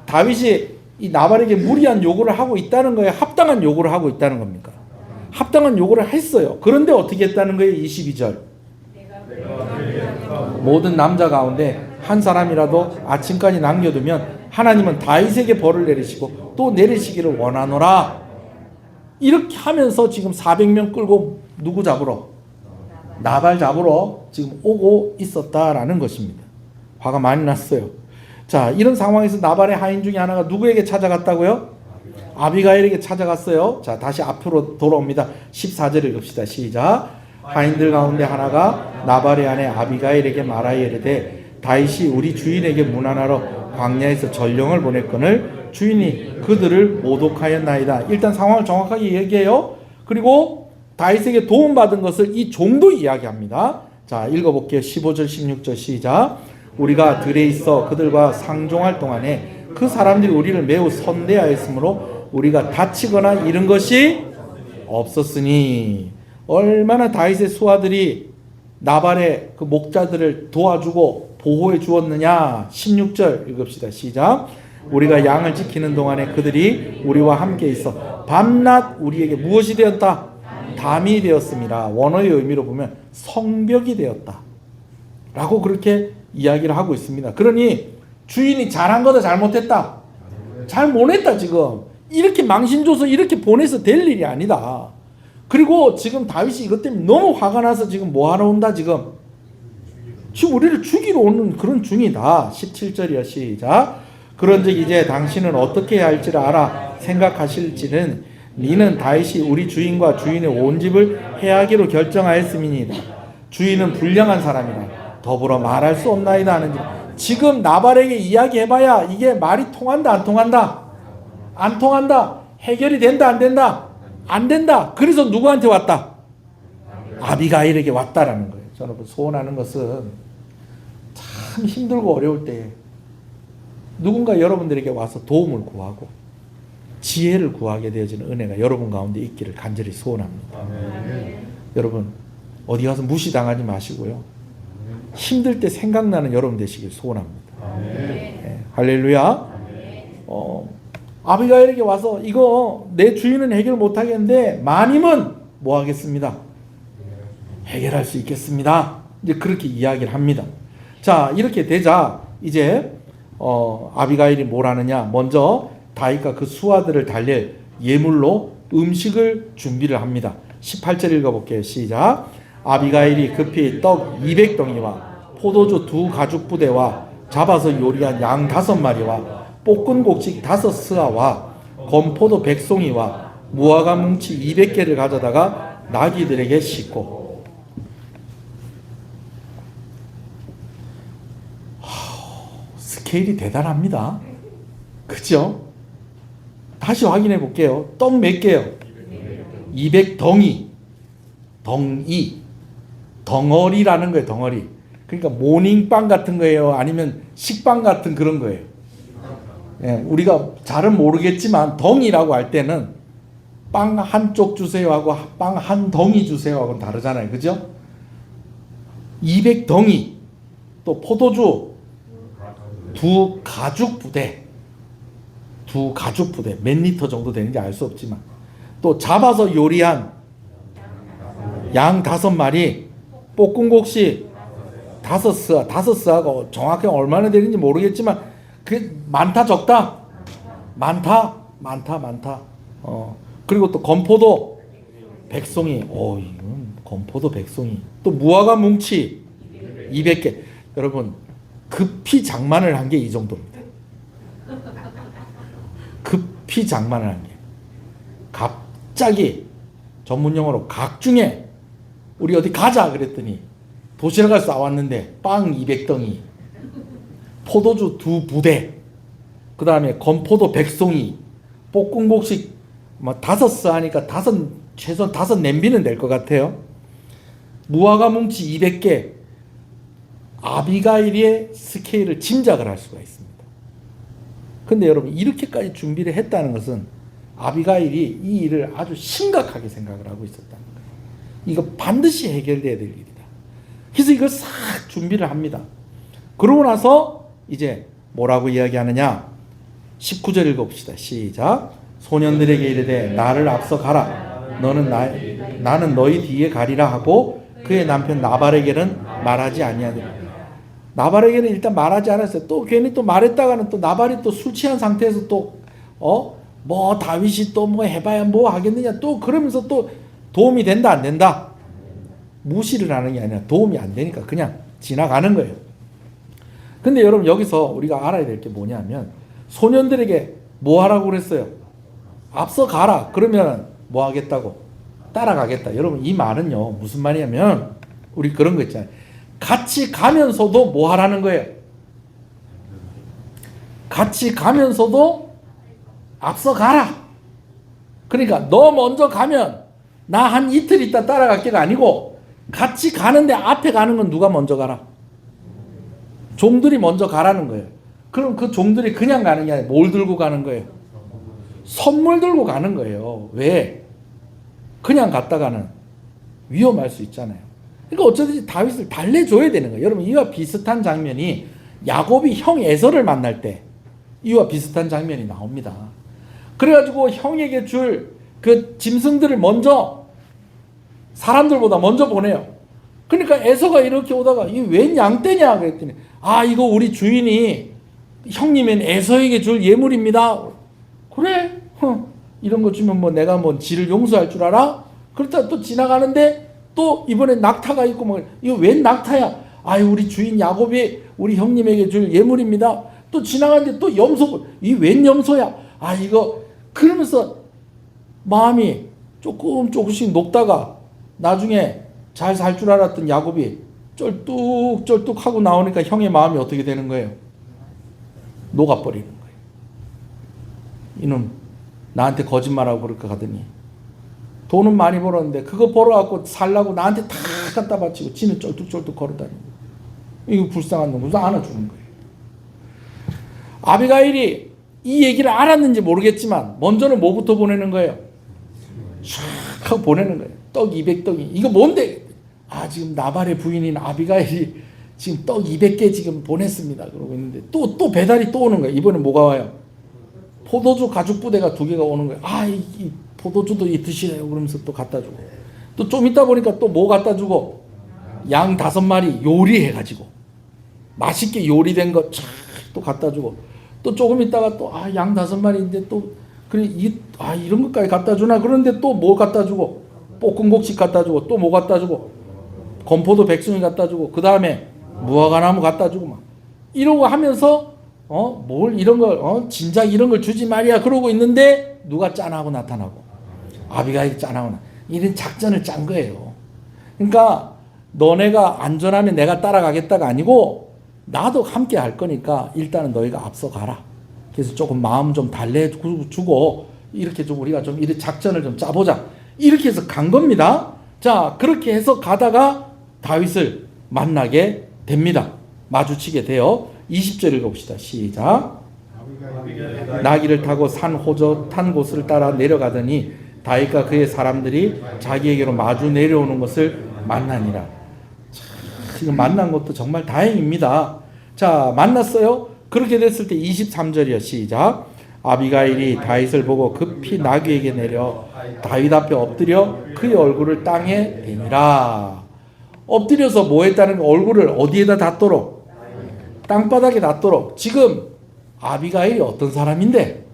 다윗이 이 나발에게 무리한 요구를 하고 있다는 거예요? 합당한 요구를 하고 있다는 겁니까? 합당한 요구를 했어요. 그런데 어떻게 했다는 거예요? 22절. 모든 남자 가운데 한 사람이라도 아침까지 남겨두면 하나님은 다윗에게 벌을 내리시고 또 내리시기를 원하노라. 이렇게 하면서 지금 400명 끌고 누구 잡으러? 나발 잡으러 지금 오고 있었다라는 것입니다. 화가 많이 났어요. 자, 이런 상황에서 나발의 하인 중에 하나가 누구에게 찾아갔다고요? 아비가일에게 찾아갔어요. 자, 다시 앞으로 돌아옵니다. 14절 읽읍시다. 시작. 하인들 가운데 하나가 나발의 아내 아비가일에게 말하여 이르되 다윗이 우리 주인에게 문안하러 광야에서 전령을 보냈거늘 주인이 그들을 모독하였나이다. 일단 상황을 정확하게 얘기해요. 그리고 다윗에게 도움받은 것을 이 종도 이야기합니다. 자, 읽어볼게요. 15절 16절 시작. 우리가 들에 있어 그들과 상종할 동안에 그 사람들이 우리를 매우 선대하였으므로 우리가 다치거나 잃은 것이 없었으니 얼마나 다윗의 수하들이 나발의 그 목자들을 도와주고 보호해 주었느냐. 16절 읽읍시다. 시작. 우리가 양을 지키는 동안에 그들이 우리와 함께 있어 밤낮 우리에게 무엇이 되었다? 담이 되었습니다. 원어의 의미로 보면 성벽이 되었다 라고 그렇게 이야기를 하고 있습니다. 그러니 주인이 잘한 거다 잘못했다? 잘 못했다. 지금 이렇게 망신 줘서 이렇게 보내서 될 일이 아니다. 그리고 지금 다윗이 이것 때문에 너무 화가 나서 지금 뭐 하러 온다? 지금 우리를 죽이러 오는 그런 중이다. 17절이야. 시작. 그런즉 이제 당신은 어떻게 해야 할지를 알아 생각하실지는 니는 다윗이 우리 주인과 주인의 온 집을 해하기로 결정하였음이니이다. 주인은 불량한 사람이라 더불어 말할 수 없나이다 하는지. 지금 나발에게 이야기해봐야 이게 말이 통한다 안 통한다? 안 통한다. 해결이 된다 안 된다? 안 된다. 그래서 누구한테 왔다? 아비가일에게 왔다라는 거예요. 저는 소원하는 것은 참 힘들고 어려울 때 누군가 여러분들에게 와서 도움을 구하고 지혜를 구하게 되어지는 은혜가 여러분 가운데 있기를 간절히 소원합니다. 여러분 어디 가서 무시당하지 마시고요. 힘들 때 생각나는 여러분 되시길 소원합니다. 네, 할렐루야. 아비가일에게 와서 이거 내 주인은 해결 못하겠는데 마님은 뭐 하겠습니다? 해결할 수 있겠습니다. 이제 그렇게 이야기를 합니다. 자, 이렇게 되자 이제 아비가일이 뭘 하느냐? 먼저 다윗과 그 수하들을 달랠 예물로 음식을 준비를 합니다. 18절 읽어볼게요. 시작. 아비가일이 급히 떡 200덩이와 포도주 2가죽부대와 잡아서 요리한 양 5마리와 볶은 곡식 5스아와 건포도 100송이와 무화과 뭉치 200개를 가져다가 나귀들에게 싣고. 스케일이 대단합니다. 그죠? 다시 확인해 볼게요. 떡 몇 개요? 200덩이. 덩어리라는 거예요. 덩어리. 그러니까 모닝빵 같은 거예요? 아니면 식빵 같은 그런 거예요? 예, 우리가 잘은 모르겠지만 덩이라고 할 때는 빵 한쪽 주세요 하고 빵 한 덩이 주세요 하고는 다르잖아요. 그죠? 200덩이. 또 포도주 2가죽부대. 몇 리터 정도 되는지 알 수 없지만 또 잡아서 요리한 양 5마리, 볶은 곡식 5스아. 5스아가 정확히 얼마나 되는지 모르겠지만 그 많다 적다? 많다. 그리고 또 건포도 100송이. 이건 건포도 100송이. 또 무화과 뭉치 200개. 여러분 급히 장만을 한 게 이 정도입니다. 급히 장만을 한 게. 갑자기 전문용어로 각중에 우리 어디 가자 그랬더니 도시락을 싸왔는데 빵 200덩이, 포도주 2부대, 그 다음에 건포도 100송이, 볶은 곡식 5스 하니까 최소한 5 냄비는 될 것 같아요. 무화과 뭉치 200개. 아비가일의 스케일을 짐작을 할 수가 있습니다. 근데 여러분 이렇게까지 준비를 했다는 것은 아비가일이 이 일을 아주 심각하게 생각을 하고 있었다는 거예요. 이거 반드시 해결돼야 될 일이다. 그래서 이걸 싹 준비를 합니다. 그러고 나서 이제 뭐라고 이야기하느냐? 19절 읽어봅시다. 시작. 소년들에게 이르되 나를 앞서 가라. 나는 너희 뒤에 가리라 하고 그의 남편 나발에게는 말하지 아니하니라. 나발에게는 일단 말하지 않았어요. 또 괜히 또 말했다가는 또 나발이 또 술 취한 상태에서 또 뭐 다윗이 또 뭐 해봐야 뭐 하겠느냐 또 그러면서 또 도움이 된다 안 된다? 무시를 하는 게 아니라 도움이 안 되니까 그냥 지나가는 거예요. 근데 여러분 여기서 우리가 알아야 될 게 뭐냐면 소년들에게 뭐 하라고 그랬어요? 앞서 가라. 그러면 뭐 하겠다고? 따라가겠다. 여러분 이 말은요 무슨 말이냐면 우리 그런 거 있잖아요. 같이 가면서도 뭐 하라는 거예요? 같이 가면서도 앞서 가라. 그러니까 너 먼저 가면 나 한 이틀 있다 따라갈게가 아니고 같이 가는데 앞에 가는 건 누가 먼저 가라? 종들이 먼저 가라는 거예요. 그럼 그 종들이 그냥 가는 게 아니라 뭘 들고 가는 거예요? 선물 들고 가는 거예요. 왜? 그냥 갔다가는 위험할 수 있잖아요. 그러니까 어쩌든지 다윗을 달래줘야 되는 거예요. 여러분 이와 비슷한 장면이 야곱이 형 에서를 만날 때 이와 비슷한 장면이 나옵니다. 그래가지고 형에게 줄 그 짐승들을 먼저 사람들보다 먼저 보내요. 그러니까 에서가 이렇게 오다가 이 웬 양떼냐 그랬더니 아 이거 우리 주인이 형님은 에서에게 줄 예물입니다. 그래? 이런 거 주면 뭐 내가 뭐 지를 용서할 줄 알아? 그렇다 또 지나가는데 또 이번에 낙타가 있고 뭐 이거 웬 낙타야? 아유 우리 주인 야곱이 우리 형님에게 줄 예물입니다. 또 지나가는데 또 염소 이 웬 염소야? 아 이거 그러면서 마음이 조금씩 녹다가 나중에 잘 살 줄 알았던 야곱이 쩔뚝쩔뚝 하고 나오니까 형의 마음이 어떻게 되는 거예요? 녹아버리는 거예요. 이놈 나한테 거짓말하고 그럴 것 같더니 돈은 많이 벌었는데 그거 벌어갖고 살라고 나한테 다 갖다 바치고 지는 쩔뚝쩔뚝 걸어다니고 이거 불쌍한 놈 그래서 안아주는 거예요. 아비가일이 이 얘기를 알았는지 모르겠지만 먼저는 뭐부터 보내는 거예요? 샥 하고 보내는 거예요. 떡 200떡이 이거 뭔데? 아 지금 나발의 부인인 아비가일이 지금 떡 200개 지금 보냈습니다. 그러고 있는데 또 배달이 또 오는 거예요. 이번에 뭐가 와요? 포도주 가죽 부대가 2개가 오는 거예요. 아 이 포도주도 이 드시래요. 그러면서 또 갖다 주고 또 좀 있다 보니까 또 뭐 갖다 주고 양 5마리 요리해가지고 맛있게 요리된 거 또 갖다 주고 또 조금 있다가 또 아 양 5마리인데 또 그래 이런 것까지 갖다 주나 그런데 또 뭐 갖다 주고 볶음국식 갖다 주고 또 뭐 갖다 주고 건포도 백송이 갖다 주고 그 다음에 무화과나무 갖다 주고 막 이러고 하면서 뭘 이런 걸 진작 이런 걸 주지 말이야 그러고 있는데 누가 짠하고 나타나고 아비가일이 짠하고 이런 작전을 짠 거예요. 그러니까 너네가 안전하면 내가 따라가겠다가 아니고 나도 함께 할 거니까 일단은 너희가 앞서 가라. 그래서 조금 마음 좀 달래주고 이렇게 좀 우리가 좀 이런 작전을 좀 짜보자. 이렇게 해서 간 겁니다. 자 그렇게 해서 가다가 다윗을 만나게 됩니다. 마주치게 돼요. 20절 읽어봅시다. 시작. 나귀를 타고 산 호젓한 곳을 따라 내려가더니 다윗과 그의 사람들이 자기에게로 마주 내려오는 것을 만나니라. 지금 만난 것도 정말 다행입니다. 자 만났어요. 그렇게 됐을 때 23절이요. 시작. 아비가일이 다윗을 보고 급히 나귀에게 내려 다윗 앞에 엎드려 그의 얼굴을 땅에 대니라. 엎드려서 뭐 했다는 얼굴을 어디에다 닿도록? 땅바닥에 닿도록. 지금 아비가일이 어떤 사람인데?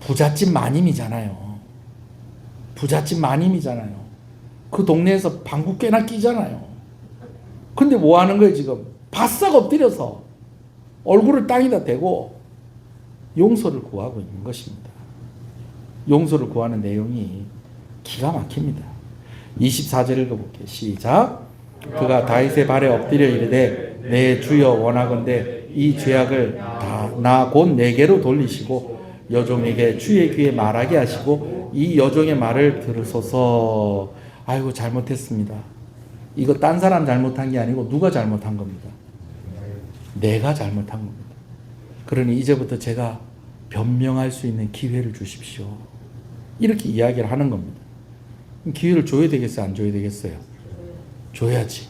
부잣집 마님이잖아요. 부잣집 마님이잖아요. 그 동네에서 방구 꽤나 끼잖아요. 근데 뭐 하는 거예요 지금? 바싹 엎드려서 얼굴을 땅에다 대고 용서를 구하고 있는 것입니다. 용서를 구하는 내용이 기가 막힙니다. 24절 읽어볼게요. 시작. 그가 다윗의 발에 엎드려 이르되 내 주여 원하건대 이 죄악을 다 나 곧 내게로 돌리시고 여종에게 주의 귀에 말하게 하시고 이 여종의 말을 들으소서. 아이고 잘못했습니다. 이거 딴 사람 잘못한 게 아니고 누가 잘못한 겁니다. 내가 잘못한 겁니다. 그러니 이제부터 제가 변명할 수 있는 기회를 주십시오. 이렇게 이야기를 하는 겁니다. 기회를 줘야 되겠어요? 안 줘야 되겠어요? 줘야지.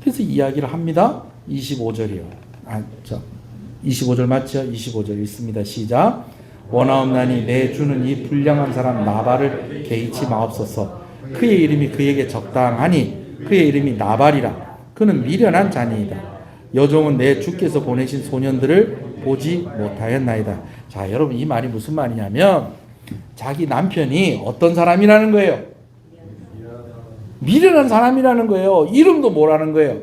그래서 이야기를 합니다. 25절이요. 25절 맞죠? 25절 있습니다. 시작. 원하옵나니 내 주는 이 불량한 사람 나발을 개의치 마옵소서. 그의 이름이 그에게 적당하니 그의 이름이 나발이라. 그는 미련한 자니이다. 여종은 내 주께서 보내신 소년들을 보지 못하였나이다. 자, 여러분 이 말이 무슨 말이냐면 자기 남편이 어떤 사람이라는 거예요? 미련한 사람이라는 거예요. 이름도 뭐라는 거예요?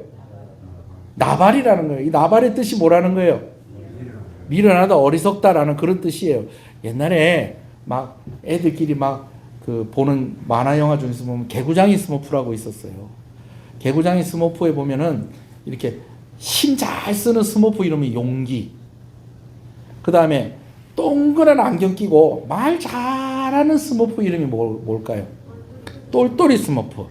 나발이라는 거예요. 이 나발의 뜻이 뭐라는 거예요? 미련하다, 어리석다라는 그런 뜻이에요. 옛날에 막 애들끼리 막 그 보는 만화 영화 중에서 보면 개구장이 스머프라고 있었어요. 개구장이 스머프에 보면은 이렇게 힘 잘 쓰는 스머프 이름이 용기. 그 다음에 동그란 안경 끼고 말 잘하는 스머프 이름이 뭘까요? 똘똘이 스머프.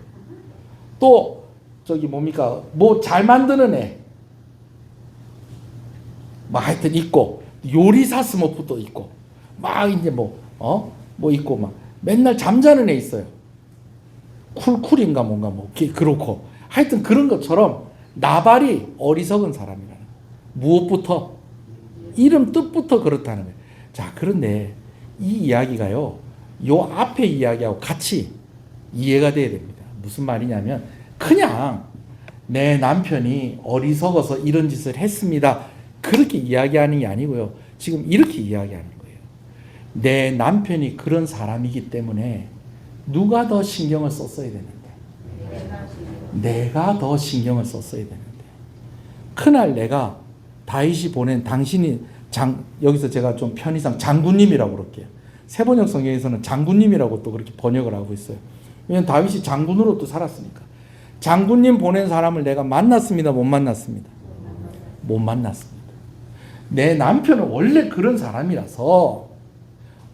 또 저기 뭡니까? 뭐 잘 만드는 애. 뭐 하여튼 있고 요리사 스머프도 있고 막 이제 뭐 있고 막 맨날 잠자는 애 있어요. 쿨쿨인가 뭔가 뭐 그렇고 하여튼 그런 것처럼 나발이 어리석은 사람이라는 거예요. 무엇부터? 이름 뜻부터 그렇다는 거예요. 자, 그런데 이 이야기가요, 요 앞에 이야기하고 같이 이해가 돼야 됩니다. 무슨 말이냐면 그냥 내 남편이 어리석어서 이런 짓을 했습니다, 그렇게 이야기하는 게 아니고요. 지금 이렇게 이야기하는 거예요. 내 남편이 그런 사람이기 때문에 누가 더 신경을 썼어야 되는데? 내가 더 신경을 썼어야 되는데. 그날 내가 다윗이 보낸 당신이 여기서 제가 좀 편의상 장군님이라고 그럴게요. 세번역 성경에서는 장군님이라고 또 그렇게 번역을 하고 있어요. 왜냐하면 다윗이 장군으로 또 살았으니까. 장군님 보낸 사람을 내가 만났습니다, 못 만났습니다? 못 만났습니다. 내 남편은 원래 그런 사람이라서,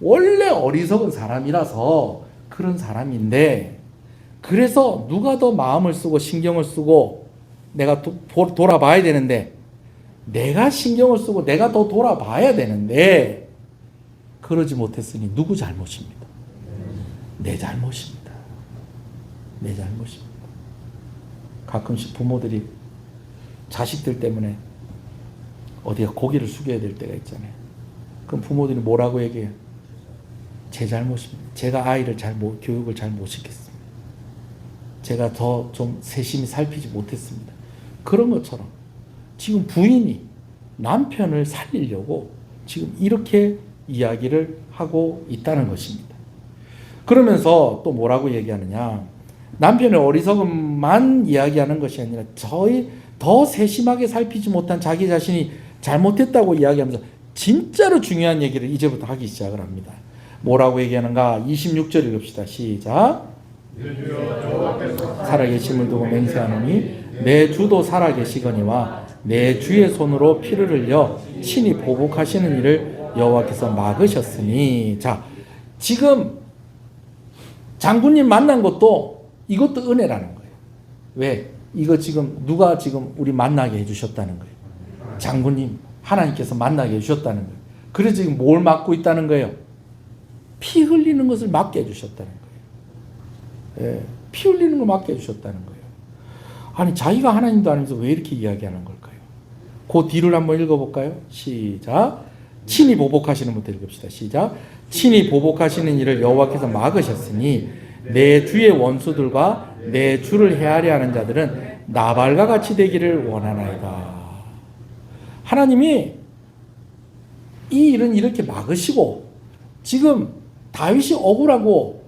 원래 어리석은 사람이라서 그런 사람인데, 그래서 누가 더 마음을 쓰고 신경을 쓰고 내가 돌아봐야 되는데, 내가 신경을 쓰고 내가 더 돌아봐야 되는데 그러지 못했으니 누구 잘못입니다? 내 잘못입니다. 내 잘못입니다. 가끔씩 부모들이 자식들 때문에 어디가 고개를 숙여야 될 때가 있잖아요. 그럼 부모들이 뭐라고 얘기해요? 제 잘못입니다. 제가 아이를 교육을 잘 못 시켰습니다. 제가 더 좀 세심히 살피지 못했습니다. 그런 것처럼 지금 부인이 남편을 살리려고 지금 이렇게 이야기를 하고 있다는 것입니다. 그러면서 또 뭐라고 얘기하느냐? 남편의 어리석음만 이야기하는 것이 아니라 더 세심하게 살피지 못한 자기 자신이 잘못했다고 이야기하면서 진짜로 중요한 얘기를 이제부터 하기 시작을 합니다. 뭐라고 얘기하는가? 26절 읽읍시다. 시작. 살아계심을 두고 맹세하노니 내 주도 살아계시거니와 내 주의 손으로 피를 흘려 친히 보복하시는 일을 여호와께서 막으셨으니. 자, 지금 장군님 만난 것도 이것도 은혜라는 거예요. 왜? 이거 지금 누가 지금 우리 만나게 해주셨다는 거예요. 장군님, 하나님께서 만나게 해주셨다는 거예요. 그래서 지금 뭘 막고 있다는 거예요? 피 흘리는 것을 막게 해주셨다는 거예요. 예, 피 흘리는 걸 막게 해주셨다는 거예요. 아니, 자기가 하나님도 아니면서 왜 이렇게 이야기하는 걸까요? 그 뒤를 한번 읽어볼까요? 시작. 친히 보복하시는 분부터 읽읍시다. 시작. 친히 보복하시는 일을 여호와께서 막으셨으니 내 주의 원수들과 내 주를 헤아려 하는 자들은 나발과 같이 되기를 원하나이다. 하나님이 이 일은 이렇게 막으시고, 지금 다윗이 억울하고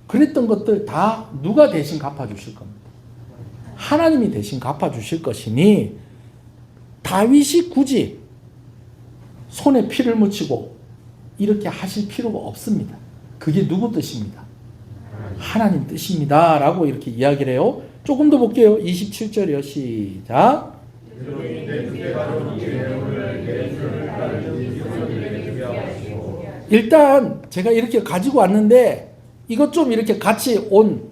그랬던 것들 다 누가 대신 갚아주실 겁니다. 하나님이 대신 갚아주실 것이니 다윗이 굳이 손에 피를 묻히고 이렇게 하실 필요가 없습니다. 그게 누구 뜻입니다? 하나님 뜻입니다 라고 이렇게 이야기를 해요. 조금 더 볼게요. 27절이요. 시작. 일단 제가 이렇게 가지고 왔는데 이것 좀 이렇게 같이 온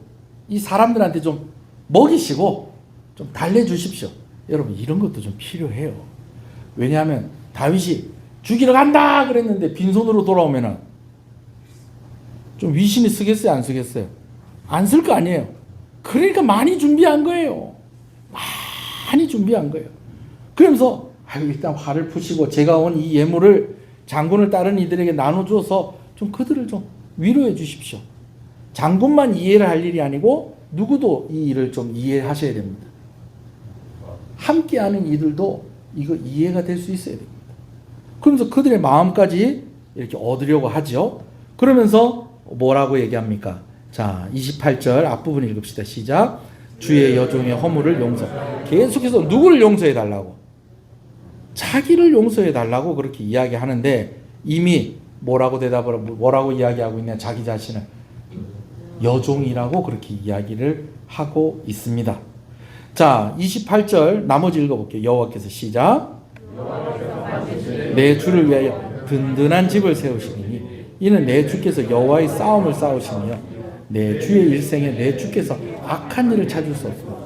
이 사람들한테 좀 먹이시고 좀 달래주십시오. 여러분, 이런 것도 좀 필요해요. 왜냐하면 다윗이 죽이러 간다 그랬는데 빈손으로 돌아오면은 좀 위신이 쓰겠어요, 안 쓰겠어요? 안 쓸 거 아니에요. 그러니까 많이 준비한 거예요. 많이 준비한 거예요. 그러면서 일단 화를 푸시고 제가 온 이 예물을 장군을 따른 이들에게 나눠줘서 좀 그들을 좀 위로해 주십시오. 장군만 이해를 할 일이 아니고 누구도 이 일을 좀 이해하셔야 됩니다. 함께하는 이들도 이거 이해가 될 수 있어야 됩니다. 그러면서 그들의 마음까지 이렇게 얻으려고 하죠. 그러면서 뭐라고 얘기합니까? 자, 28절 앞부분 읽읍시다. 시작. 주의 여종의 허물을 용서. 계속해서 누구를 용서해 달라고? 자기를 용서해 달라고 그렇게 이야기하는데 이미 뭐라고 이야기하고 있냐? 자기 자신을 여종이라고 그렇게 이야기를 하고 있습니다. 자, 28절 나머지 읽어볼게요. 여호와께서 시작. 내 주를 위하여 든든한 집을 세우시니 이는 내 주께서 여호와의 싸움을 싸우시며 내 주의 일생에 내 주께서 악한 일을 찾을 수 없습니다.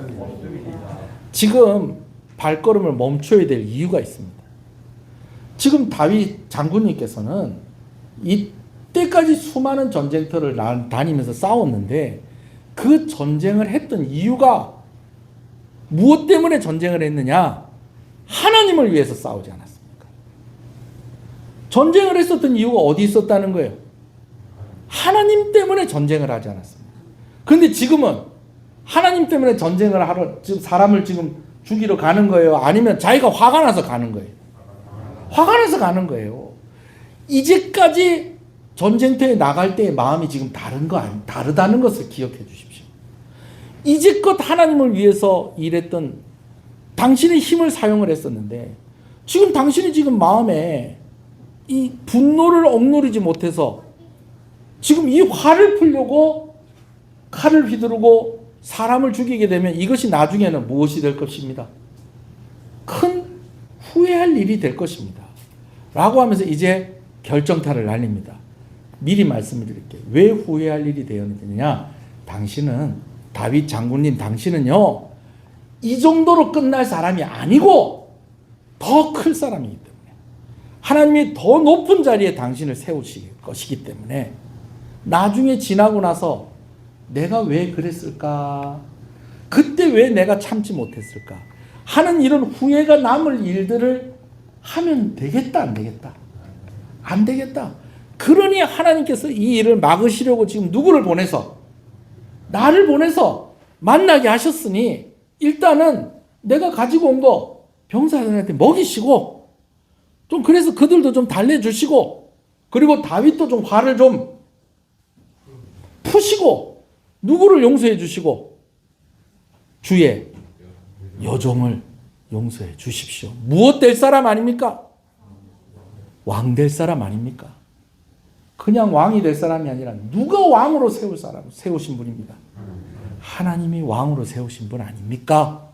지금 발걸음을 멈춰야 될 이유가 있습니다. 지금 다윗 장군님께서는 이 때까지 수많은 전쟁터를 다니면서 싸웠는데 그 전쟁을 했던 이유가 무엇 때문에 전쟁을 했느냐? 하나님을 위해서 싸우지 않았습니까? 전쟁을 했었던 이유가 어디 있었다는 거예요? 하나님 때문에 전쟁을 하지 않았습니다. 그런데 지금은 하나님 때문에 전쟁을 하러 지금 사람을 지금 죽이러 가는 거예요? 아니면 자기가 화가 나서 가는 거예요? 화가 나서 가는 거예요. 이제까지 전쟁터에 나갈 때의 마음이 지금 다르다는 것을 기억해 주십시오. 이제껏 하나님을 위해서 일했던 당신의 힘을 사용을 했었는데 지금 당신이 지금 마음에 이 분노를 억누르지 못해서 지금 이 화를 풀려고 칼을 휘두르고 사람을 죽이게 되면 이것이 나중에는 무엇이 될 것입니다? 큰 후회할 일이 될 것입니다. 라고 하면서 이제 결정타를 날립니다. 미리 말씀드릴게요. 왜 후회할 일이 되었느냐? 당신은 다윗 장군님 당신은요 이 정도로 끝날 사람이 아니고 더 클 사람이기 때문에 하나님이 더 높은 자리에 당신을 세우실 것이기 때문에 나중에 지나고 나서 내가 왜 그랬을까? 그때 왜 내가 참지 못했을까? 하는 이런 후회가 남을 일들을 하면 되겠다 안 되겠다? 안 되겠다. 그러니 하나님께서 이 일을 막으시려고 지금 누구를 보내서 나를 보내서 만나게 하셨으니 일단은 내가 가지고 온 거 병사들한테 먹이시고 좀 그래서 그들도 좀 달래주시고 그리고 다윗도 좀 화를 좀 푸시고 누구를 용서해 주시고 주의 여종을 용서해 주십시오. 무엇 될 사람 아닙니까? 왕 될 사람 아닙니까? 그냥 왕이 될 사람이 아니라 누가 왕으로 세우신 분입니다. 하나님이 왕으로 세우신 분 아닙니까?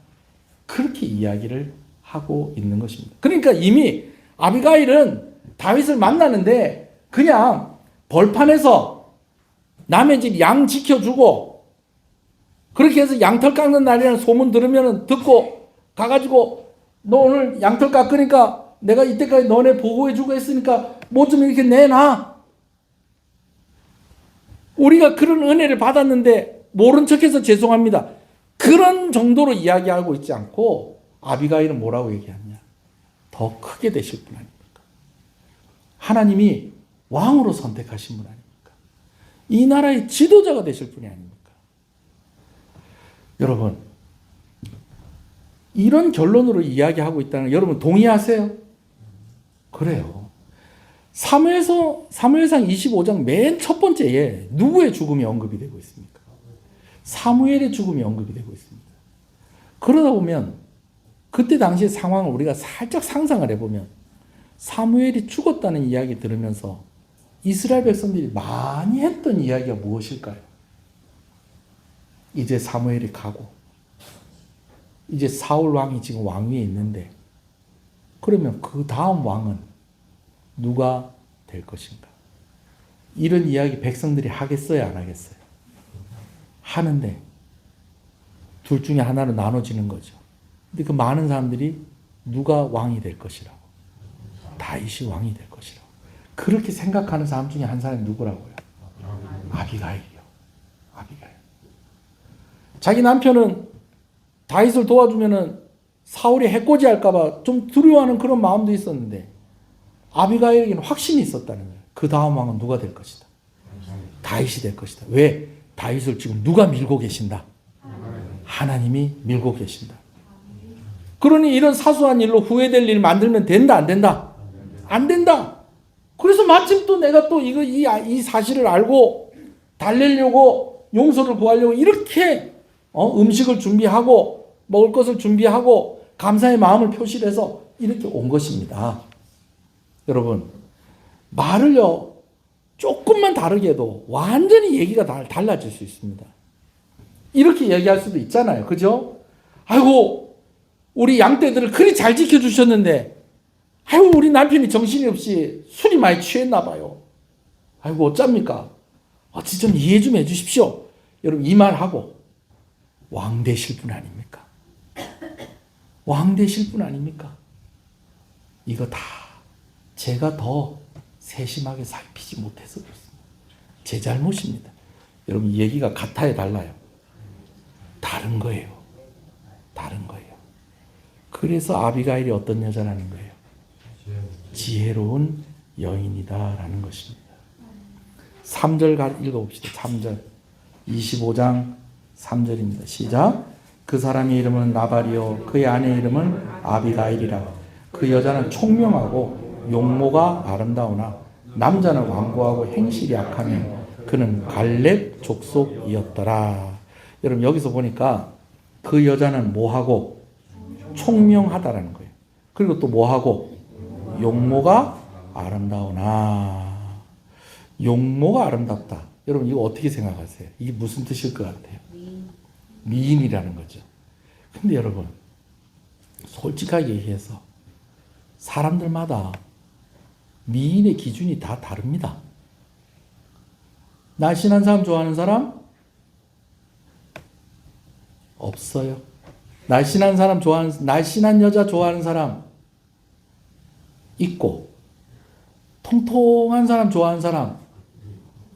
그렇게 이야기를 하고 있는 것입니다. 그러니까 이미 아비가일은 다윗을 만나는데 그냥 벌판에서 남의 집 양 지켜주고 그렇게 해서 양털 깎는 날이라는 소문 들으면 듣고 가가지고 너 오늘 양털 깎으니까 내가 이때까지 너네 보호해주고 했으니까 뭐 좀 이렇게 내놔. 우리가 그런 은혜를 받았는데 모른 척해서 죄송합니다. 그런 정도로 이야기하고 있지 않고 아비가일은 뭐라고 얘기하냐? 더 크게 되실 분 아닙니까? 하나님이 왕으로 선택하신 분 아닙니까? 이 나라의 지도자가 되실 분이 아닙니까? 여러분, 이런 결론으로 이야기하고 있다는 여러분 동의하세요? 그래요. 사무엘상 25장 맨 첫 번째에 누구의 죽음이 언급이 되고 있습니까? 사무엘의 죽음이 언급이 되고 있습니다. 그러다 보면 그때 당시의 상황을 우리가 살짝 상상을 해보면 사무엘이 죽었다는 이야기 들으면서 이스라엘 백성들이 많이 했던 이야기가 무엇일까요? 이제 사무엘이 가고 이제 사울 왕이 지금 왕위에 있는데 그러면 그 다음 왕은 누가 될 것인가? 이런 이야기 백성들이 하겠어요, 안 하겠어요? 하는데 둘 중에 하나로 나눠지는 거죠. 근데 그 많은 사람들이 누가 왕이 될 것이라고, 다윗이 왕이 될 것이라고 그렇게 생각하는 사람 중에 한 사람이 누구라고요? 아비가일이요. 아비가일. 자기 남편은 다윗을 도와주면은 사울이 해코지 할까봐 좀 두려워하는 그런 마음도 있었는데 아비가일에게는 확신이 있었다는 거예요. 그 다음 왕은 누가 될 것이다? 다윗이 될 것이다. 왜? 다윗을 지금 누가 밀고 계신다? 하나님이 밀고 계신다. 그러니 이런 사소한 일로 후회될 일 만들면 된다, 안 된다? 안 된다. 그래서 마침 또 내가 또 이 사실을 알고 달래려고 용서를 구하려고 이렇게 음식을 준비하고 먹을 것을 준비하고 감사의 마음을 표시해서 이렇게 온 것입니다. 여러분, 말을요 조금만 다르게 해도 완전히 얘기가 달라질 수 있습니다. 이렇게 얘기할 수도 있잖아요. 그죠? 아이고 우리 양떼들을 그리 잘 지켜주셨는데 아이고 우리 남편이 정신이 없이 술이 많이 취했나 봐요. 아이고 어쩝니까? 어찌 좀 이해 좀 해주십시오. 여러분 이 말하고 왕 되실 분 아닙니까? 왕 되실 분 아닙니까? 이거 다 제가 더 세심하게 살피지 못해서 그렇습니다. 제 잘못입니다. 여러분 이 얘기가 같아요, 달라요? 다른 거예요. 다른 거예요. 그래서 아비가일이 어떤 여자라는 거예요? 지혜로운 여인이다라는 것입니다. 3절 읽어봅시다. 3절 25장 3절입니다. 시작. 그 사람의 이름은 나발이요 그의 아내의 이름은 아비가일이라. 그 여자는 총명하고 용모가 아름다우나 남자는 완고하고 행실이 약하며 그는 갈렙 족속이었더라. 여러분 여기서 보니까 그 여자는 뭐하고 총명하다라는 거예요. 그리고 또 뭐하고 용모가 아름다우나. 용모가 아름답다. 여러분 이거 어떻게 생각하세요? 이게 무슨 뜻일 것 같아요? 미인이라는 거죠. 근데 여러분 솔직하게 얘기해서 사람들마다 미인의 기준이 다 다릅니다. 날씬한 사람 좋아하는 사람? 없어요. 날씬한 사람 좋아하는, 날씬한 여자 좋아하는 사람 있고, 통통한 사람 좋아하는 사람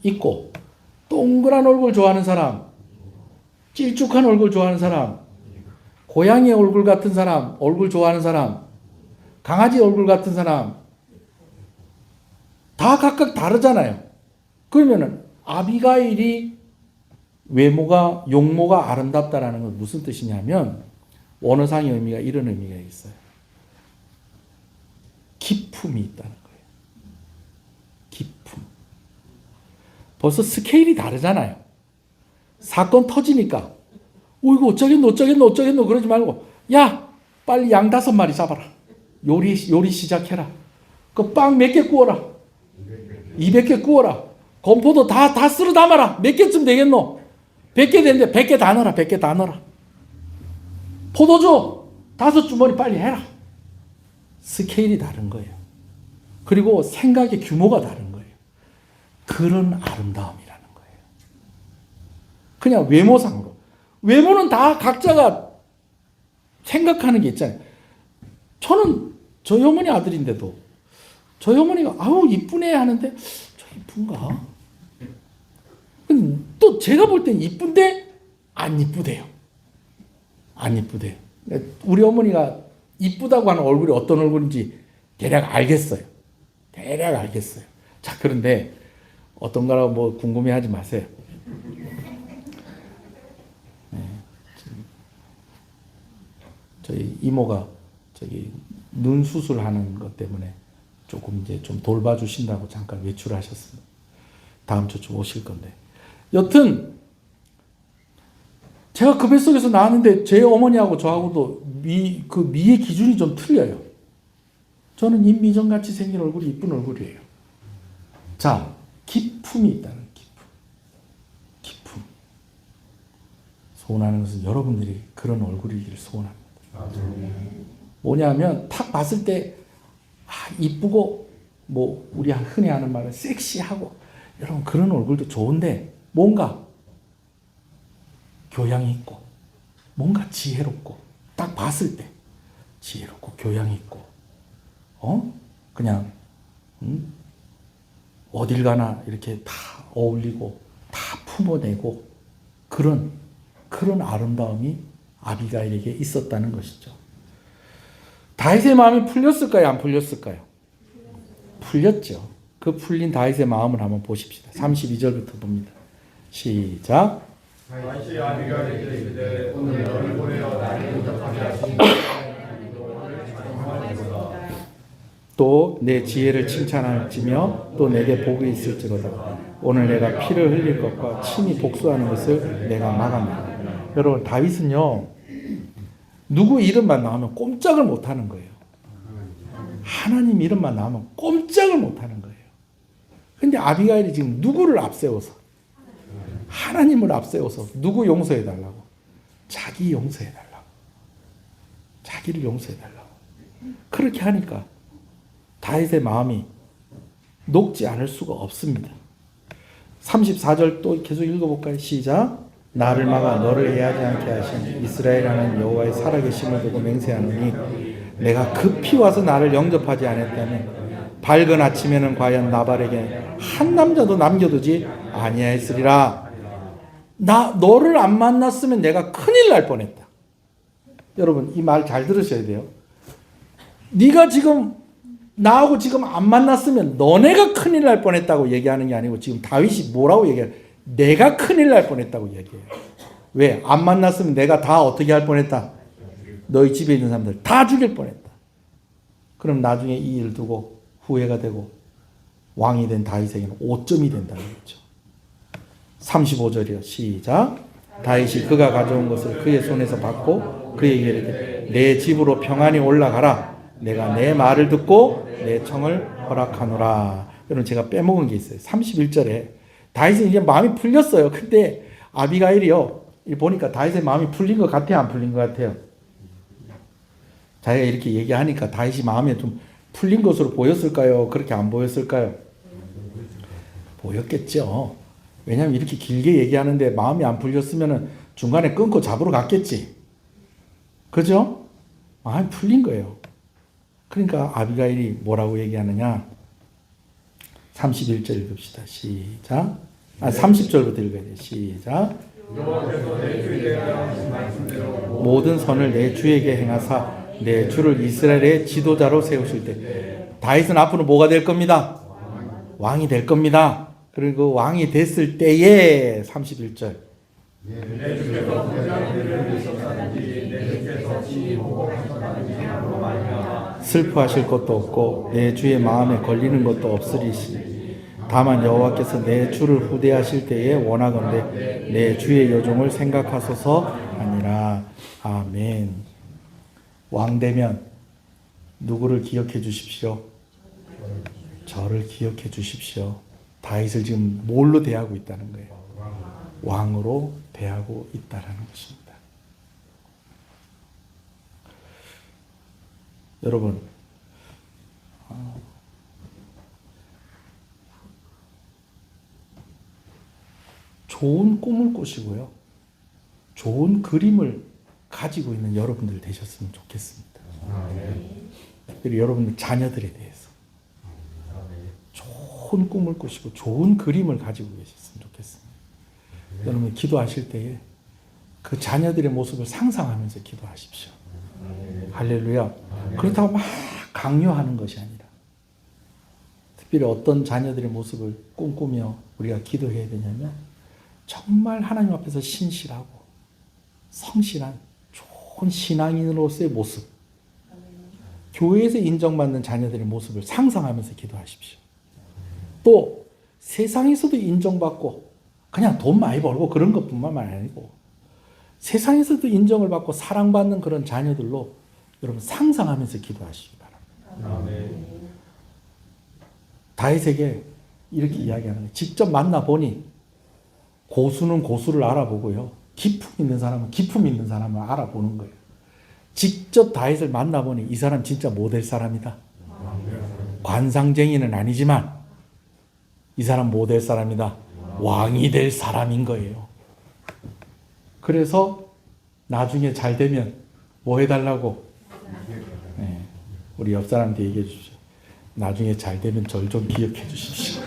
있고, 동그란 얼굴 좋아하는 사람, 찔쭉한 얼굴 좋아하는 사람, 고양이 얼굴 같은 사람, 얼굴 좋아하는 사람, 강아지 얼굴 같은 사람, 다 각각 다르잖아요. 그러면은 아비가일이 외모가 용모가 아름답다라는 건 무슨 뜻이냐면 원어상의 의미가 이런 의미가 있어요. 기품이 있다는 거예요. 기품. 벌써 스케일이 다르잖아요. 사건 터지니까 이거 어쩌겠노 그러지 말고 야 빨리 양 5마리 잡아라. 요리 시작해라. 그 빵 몇 개 구워라. 200개 구워라. 건포도 다 쓸어 담아라. 몇 개쯤 되겠노? 100개 되는데 100개 다 넣어라. 100개 다 넣어라. 포도주 5주머니 빨리 해라. 스케일이 다른 거예요. 그리고 생각의 규모가 다른 거예요. 그런 아름다움이라는 거예요. 그냥 외모상으로. 외모는 다 각자가 생각하는 게 있잖아요. 저는 저희 어머니 아들인데도 저희 어머니가 아우 이쁘네 하는데 저 이쁜가? 또 제가 볼 땐 이쁜데 안 이쁘대요. 안 이쁘대요. 우리 어머니가 이쁘다고 하는 얼굴이 어떤 얼굴인지 대략 알겠어요. 대략 알겠어요. 자, 그런데 어떤 거라고 뭐 궁금해하지 마세요. 네, 저희 이모가 저기 눈 수술하는 것 때문에 조금 이제 좀 돌봐주신다고 잠깐 외출하셨습니다. 다음 주쯤 오실 건데. 여튼 제가 그 뱃속에서 나왔는데 제 어머니하고 저하고도 그 미의 기준이 좀 틀려요. 저는 임미정같이 생긴 얼굴이 이쁜 얼굴이에요. 자, 기품이 있다는 기품. 소원하는 것은 여러분들이 그런 얼굴이길 소원합니다. 뭐냐면 탁 봤을 때 이쁘고 뭐 우리 흔히 하는 말은 섹시하고 여러분 그런 얼굴도 좋은데 뭔가 교양이 있고 뭔가 지혜롭고 딱 봤을 때 지혜롭고 교양이 있고 그냥 어딜 가나 이렇게 다 어울리고 다 품어내고 그런 아름다움이 아비가일에게 있었다는 것이죠. 다윗의 마음이 풀렸을까요? 안 풀렸을까요? 풀렸죠. 그 풀린 다윗의 마음을 한번 보십시다. 32절부터 봅니다. 시작. 다윗이 아비가일에게 이르되 오늘 너를 보내어 나를 응답하게 하신 또 내 지혜를 칭찬할지며 또 내게 복이 있을지로다. 오늘 내가 피를 흘릴 것과 친히 복수하는 것을 내가 막았노라. 여러분 다윗은요 누구 이름만 나오면 꼼짝을 못하는 거예요. 하나님 이름만 나오면 꼼짝을 못하는 거예요. 근데 아비가일이 지금 누구를 앞세워서 하나님을 앞세워서 누구 용서해달라고? 자기 용서해달라고. 자기를 용서해달라고. 그렇게 하니까 다윗의 마음이 녹지 않을 수가 없습니다. 34절 또 계속 읽어볼까요? 시작. 나를 막아 너를 해하지 않게 하신 이스라엘 하나님 여호와의 살아계심을 두고 맹세하노니 내가 급히 와서 나를 영접하지 않았다면 밝은 아침에는 과연 나발에게 한 남자도 남겨두지 아니하였으리라. 너를 안 만났으면 내가 큰일 날 뻔했다. 여러분 이 말 잘 들으셔야 돼요. 네가 지금 나하고 지금 안 만났으면 너네가 큰일 날 뻔했다고 얘기하는 게 아니고 지금 다윗이 뭐라고 얘기해요? 내가 큰일 날 뻔했다고 얘기해요. 왜? 안 만났으면 내가 다 어떻게 할 뻔했다? 너희 집에 있는 사람들 다 죽일 뻔했다. 그럼 나중에 이 일 두고 후회가 되고 왕이 된 다윗에게는 오점이 된다는 거죠. 35절이요. 시작. 다윗이 그가 가져온 것을 그의 손에서 받고 그에게 이르되 내 집으로 평안히 올라가라. 내가 내 말을 듣고 내 청을 허락하노라. 여러분 제가 빼먹은 게 있어요. 31절에 다윗은 이제 마음이 풀렸어요. 근데 아비가일이요. 보니까 다윗의 마음이 풀린 것 같아요? 안 풀린 것 같아요? 자기가 이렇게 얘기하니까 다윗이 마음에 좀 풀린 것으로 보였을까요? 그렇게 안 보였을까요? 보였겠죠. 왜냐하면 이렇게 길게 얘기하는데 마음이 안 풀렸으면 중간에 끊고 잡으러 갔겠지. 그죠? 마음이 풀린 거예요. 그러니까 아비가일이 뭐라고 얘기하느냐? 31절 읽읍시다. 시작. 30절부터 읽어야 돼요. 시작. 모든 선을 내 주에게 행하사 내 주를 이스라엘의 지도자로 세우실 때 다윗은 앞으로 뭐가 될 겁니다? 왕이 될 겁니다. 그리고 왕이 됐을 때에 31절 슬퍼하실 것도 없고 내 주의 마음에 걸리는 것도 없으리시. 다만 여호와께서 내 주를 후대하실 때에 원하건대 내 주의 여종을 생각하소서 하니라. 아멘. 왕 되면 누구를 기억해 주십시오? 저를 기억해 주십시오. 다윗을 지금 뭘로 대하고 있다는 거예요? 왕으로 대하고 있다라는 것입니다. 여러분, 좋은 꿈을 꾸시고요. 좋은 그림을 가지고 있는 여러분들 되셨으면 좋겠습니다. 그리고 여러분들 자녀들에 대해서 좋은 꿈을 꾸시고 좋은 그림을 가지고 계셨으면 좋겠습니다. 여러분 기도하실 때에 그 자녀들의 모습을 상상하면서 기도하십시오. 할렐루야. 그렇다고 막 강요하는 것이 아니라 특별히 어떤 자녀들의 모습을 꿈꾸며 우리가 기도해야 되냐면 정말 하나님 앞에서 신실하고 성실한 좋은 신앙인으로서의 모습, 교회에서 인정받는 자녀들의 모습을 상상하면서 기도하십시오. 또 세상에서도 인정받고 그냥 돈 많이 벌고 그런 것뿐만 아니고 세상에서도 인정을 받고 사랑받는 그런 자녀들로 여러분 상상하면서 기도하시기 바랍니다. 다윗에게 이렇게 이야기하는 거예요. 직접 만나보니 고수는 고수를 알아보고요. 기품 있는 사람은 기품 있는 사람을 알아보는 거예요. 직접 다윗을 만나보니 이 사람 진짜 모델 사람이다. 관상쟁이는 아니지만 이 사람 모델 사람이다. 왕이 될 사람인 거예요. 그래서 나중에 잘 되면 뭐 해달라고? 네, 우리 옆 사람한테 얘기해 주십시오. 나중에 잘 되면 절 좀 기억해 주십시오.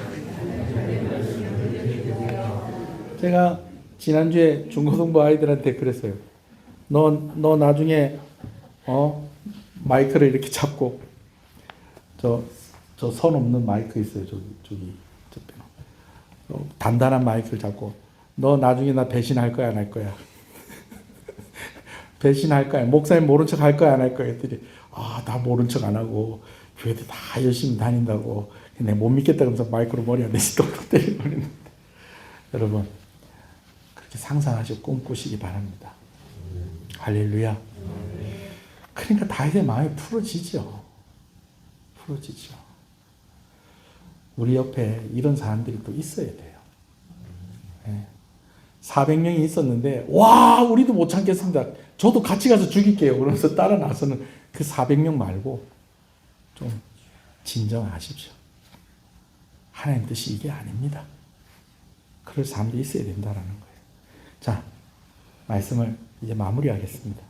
제가 지난주에 중고등부 아이들한테 그랬어요. 너 나중에 마이크를 이렇게 잡고 저 선 없는 마이크 있어요. 저기 단단한 마이크를 잡고 너 나중에 나 배신할 거야 안 할 거야? 배신할 거야. 목사님 모른 척 할 거야 안 할 거야? 했더니 나 모른 척 안 하고 교회도 다 열심히 다닌다고. 내가 못 믿겠다 그러면서 마이크로 머리 한 대씩 똑똑 때려버리는데 여러분 그렇게 상상하시고 꿈꾸시기 바랍니다. 할렐루야. 그러니까 다윗의 마음이 풀어지죠. 우리 옆에 이런 사람들이 또 있어야 돼요. 400명이 있었는데 와 우리도 못 참겠습니다. 저도 같이 가서 죽일게요. 그러면서 따라 나서는 그 400명 말고 좀 진정하십시오. 하나님 뜻이 이게 아닙니다. 그럴 사람들이 있어야 된다는 거예요. 자, 말씀을 이제 마무리하겠습니다.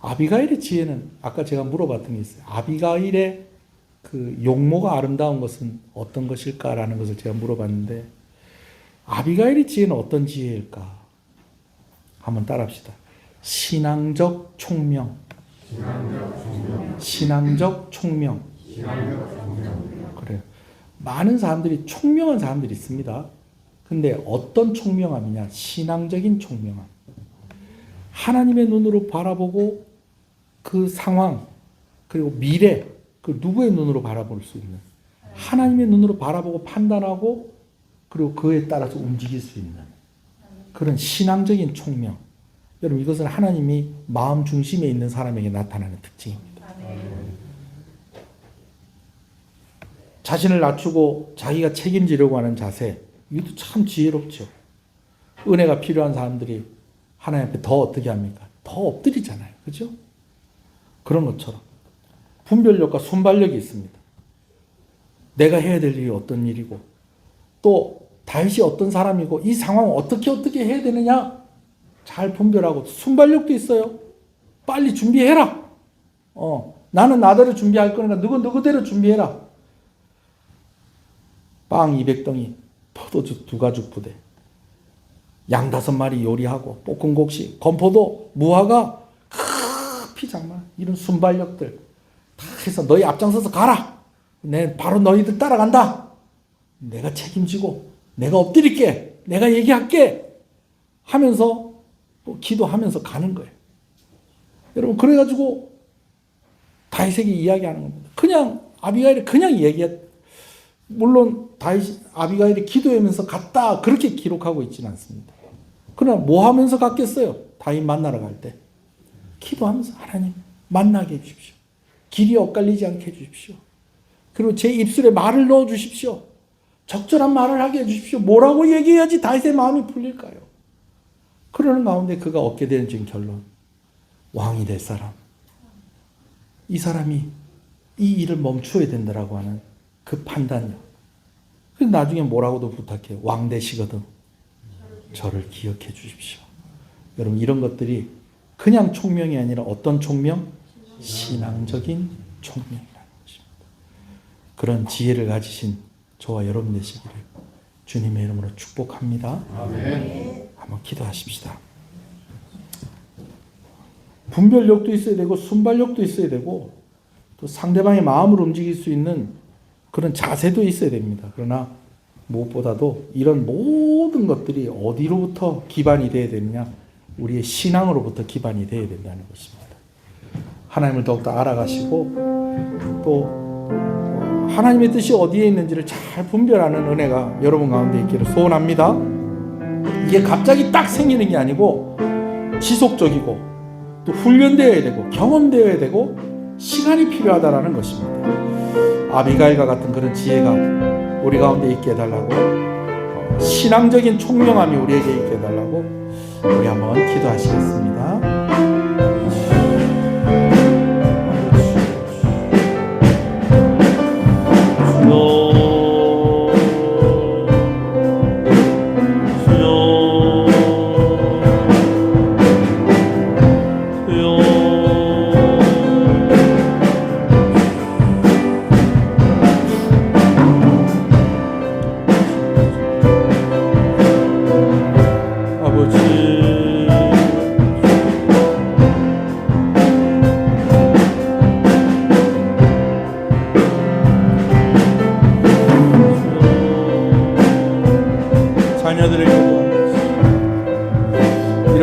아비가일의 지혜는 아까 제가 물어봤던 게 있어요. 아비가일의 그 용모가 아름다운 것은 어떤 것일까라는 것을 제가 물어봤는데 아비가일의 지혜는 어떤 지혜일까? 한번 따라합시다. 신앙적 총명. 신앙적 총명. 그래요. 많은 사람들이 총명한 사람들이 있습니다. 근데 어떤 총명함이냐? 신앙적인 총명함. 하나님의 눈으로 바라보고 그 상황 그리고 미래 그 누구의 눈으로 바라볼 수 있는 하나님의 눈으로 바라보고 판단하고 그리고 그에 따라서 움직일 수 있는 그런 신앙적인 총명. 여러분 이것은 하나님이 마음 중심에 있는 사람에게 나타나는 특징입니다. 자신을 낮추고 자기가 책임지려고 하는 자세 이것도 참 지혜롭죠. 은혜가 필요한 사람들이 하나님 앞에 더 어떻게 합니까? 더 엎드리잖아요. 그죠? 그런 것처럼 분별력과 순발력이 있습니다. 내가 해야 될 일이 어떤 일이고 또 다윗이 어떤 사람이고 이 상황을 어떻게 해야 되느냐 잘 분별하고 순발력도 있어요. 빨리 준비해라. 나는 나대로 준비할 거니까 너는 너대로 준비해라. 빵 200덩이, 포도주 2가죽 부대, 양 5마리 요리하고 볶은 곡식, 건포도, 무화과, 피장마 이런 순발력들 다 해서 너희 앞장서서 가라. 내 바로 너희들 따라간다. 내가 책임지고 내가 엎드릴게. 내가 얘기할게. 하면서 또 기도하면서 가는 거예요. 여러분 그래가지고 다윗에게 이야기하는 겁니다. 그냥 아비가일이 그냥 얘기했. 물론 다윗 아비가일이 기도하면서 갔다 그렇게 기록하고 있지는 않습니다. 그러나 뭐 하면서 갔겠어요? 다윗 만나러 갈 때 기도하면서 하나님 만나게 해주십시오. 길이 엇갈리지 않게 해주십시오. 그리고 제 입술에 말을 넣어 주십시오. 적절한 말을 하게 해주십시오. 뭐라고 얘기해야지 다윗의 마음이 풀릴까요? 그러는 가운데 그가 얻게 되는 지금 결론. 왕이 될 사람. 이 사람이 이 일을 멈추어야 된다라고 하는 그 판단력. 그래서 나중에 뭐라고도 부탁해요. 왕 되시거든 저를 기억해 주십시오. 여러분 이런 것들이 그냥 총명이 아니라 어떤 총명? 신앙적인 총명이라는 것입니다. 그런 지혜를 가지신 저와 여러분 되시기를 주님의 이름으로 축복합니다. 아멘. 한번 기도하십시다. 분별력도 있어야 되고 순발력도 있어야 되고 또 상대방의 마음을 움직일 수 있는 그런 자세도 있어야 됩니다. 그러나 무엇보다도 이런 모든 것들이 어디로부터 기반이 되어야 되느냐? 우리의 신앙으로부터 기반이 되어야 된다는 것입니다. 하나님을 더욱더 알아가시고 또 하나님의 뜻이 어디에 있는지를 잘 분별하는 은혜가 여러분 가운데 있기를 소원합니다. 이게 갑자기 딱 생기는 게 아니고 지속적이고 또 훈련되어야 되고 경험되어야 되고 시간이 필요하다라는 것입니다. 아비가일과 같은 그런 지혜가 우리 가운데 있게 해달라고 신앙적인 총명함이 우리에게 있게 해달라고 우리 한번 기도하시겠습니다.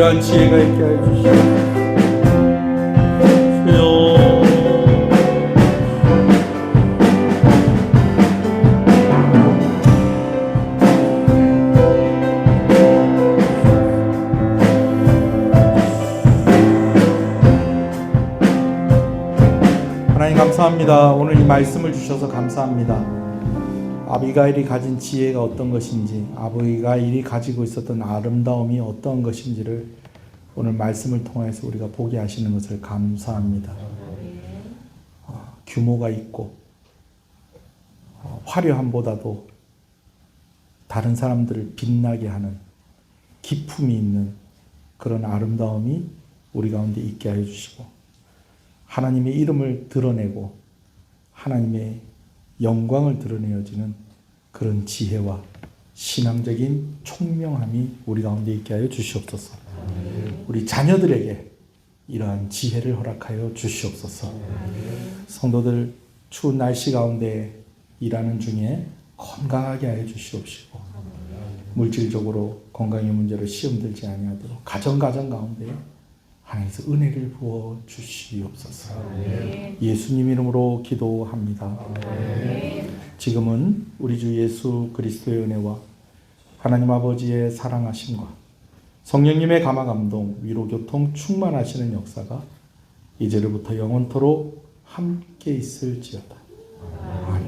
이러한 지혜가 있게 하여 주시옵소서. 하나님 감사합니다. 오늘 이 말씀을 주셔서 감사합니다. 아비가일이 가진 지혜가 어떤 것인지, 아비가일이 가지고 있었던 아름다움이 어떤 것인지를 오늘 말씀을 통해서 우리가 보게 하시는 것을 감사합니다. 규모가 있고 화려함보다도 다른 사람들을 빛나게 하는 기품이 있는 그런 아름다움이 우리 가운데 있게 하여 주시고 하나님의 이름을 드러내고 하나님의 영광을 드러내어지는 그런 지혜와 신앙적인 총명함이 우리 가운데 있게 하여 주시옵소서. 우리 자녀들에게 이러한 지혜를 허락하여 주시옵소서. 성도들 추운 날씨 가운데 일하는 중에 건강하게 하여 주시옵시고, 물질적으로 건강의 문제로 시험 들지 아니하도록 가정 가운데 하나님께서 은혜를 부어 주시옵소서. 예수님 이름으로 기도합니다. 지금은 우리 주 예수 그리스도의 은혜와 하나님 아버지의 사랑하심과 성령님의 감화 감동 위로 교통 충만하시는 역사가 이제로부터 영원토록 함께 있을지어다. 아멘.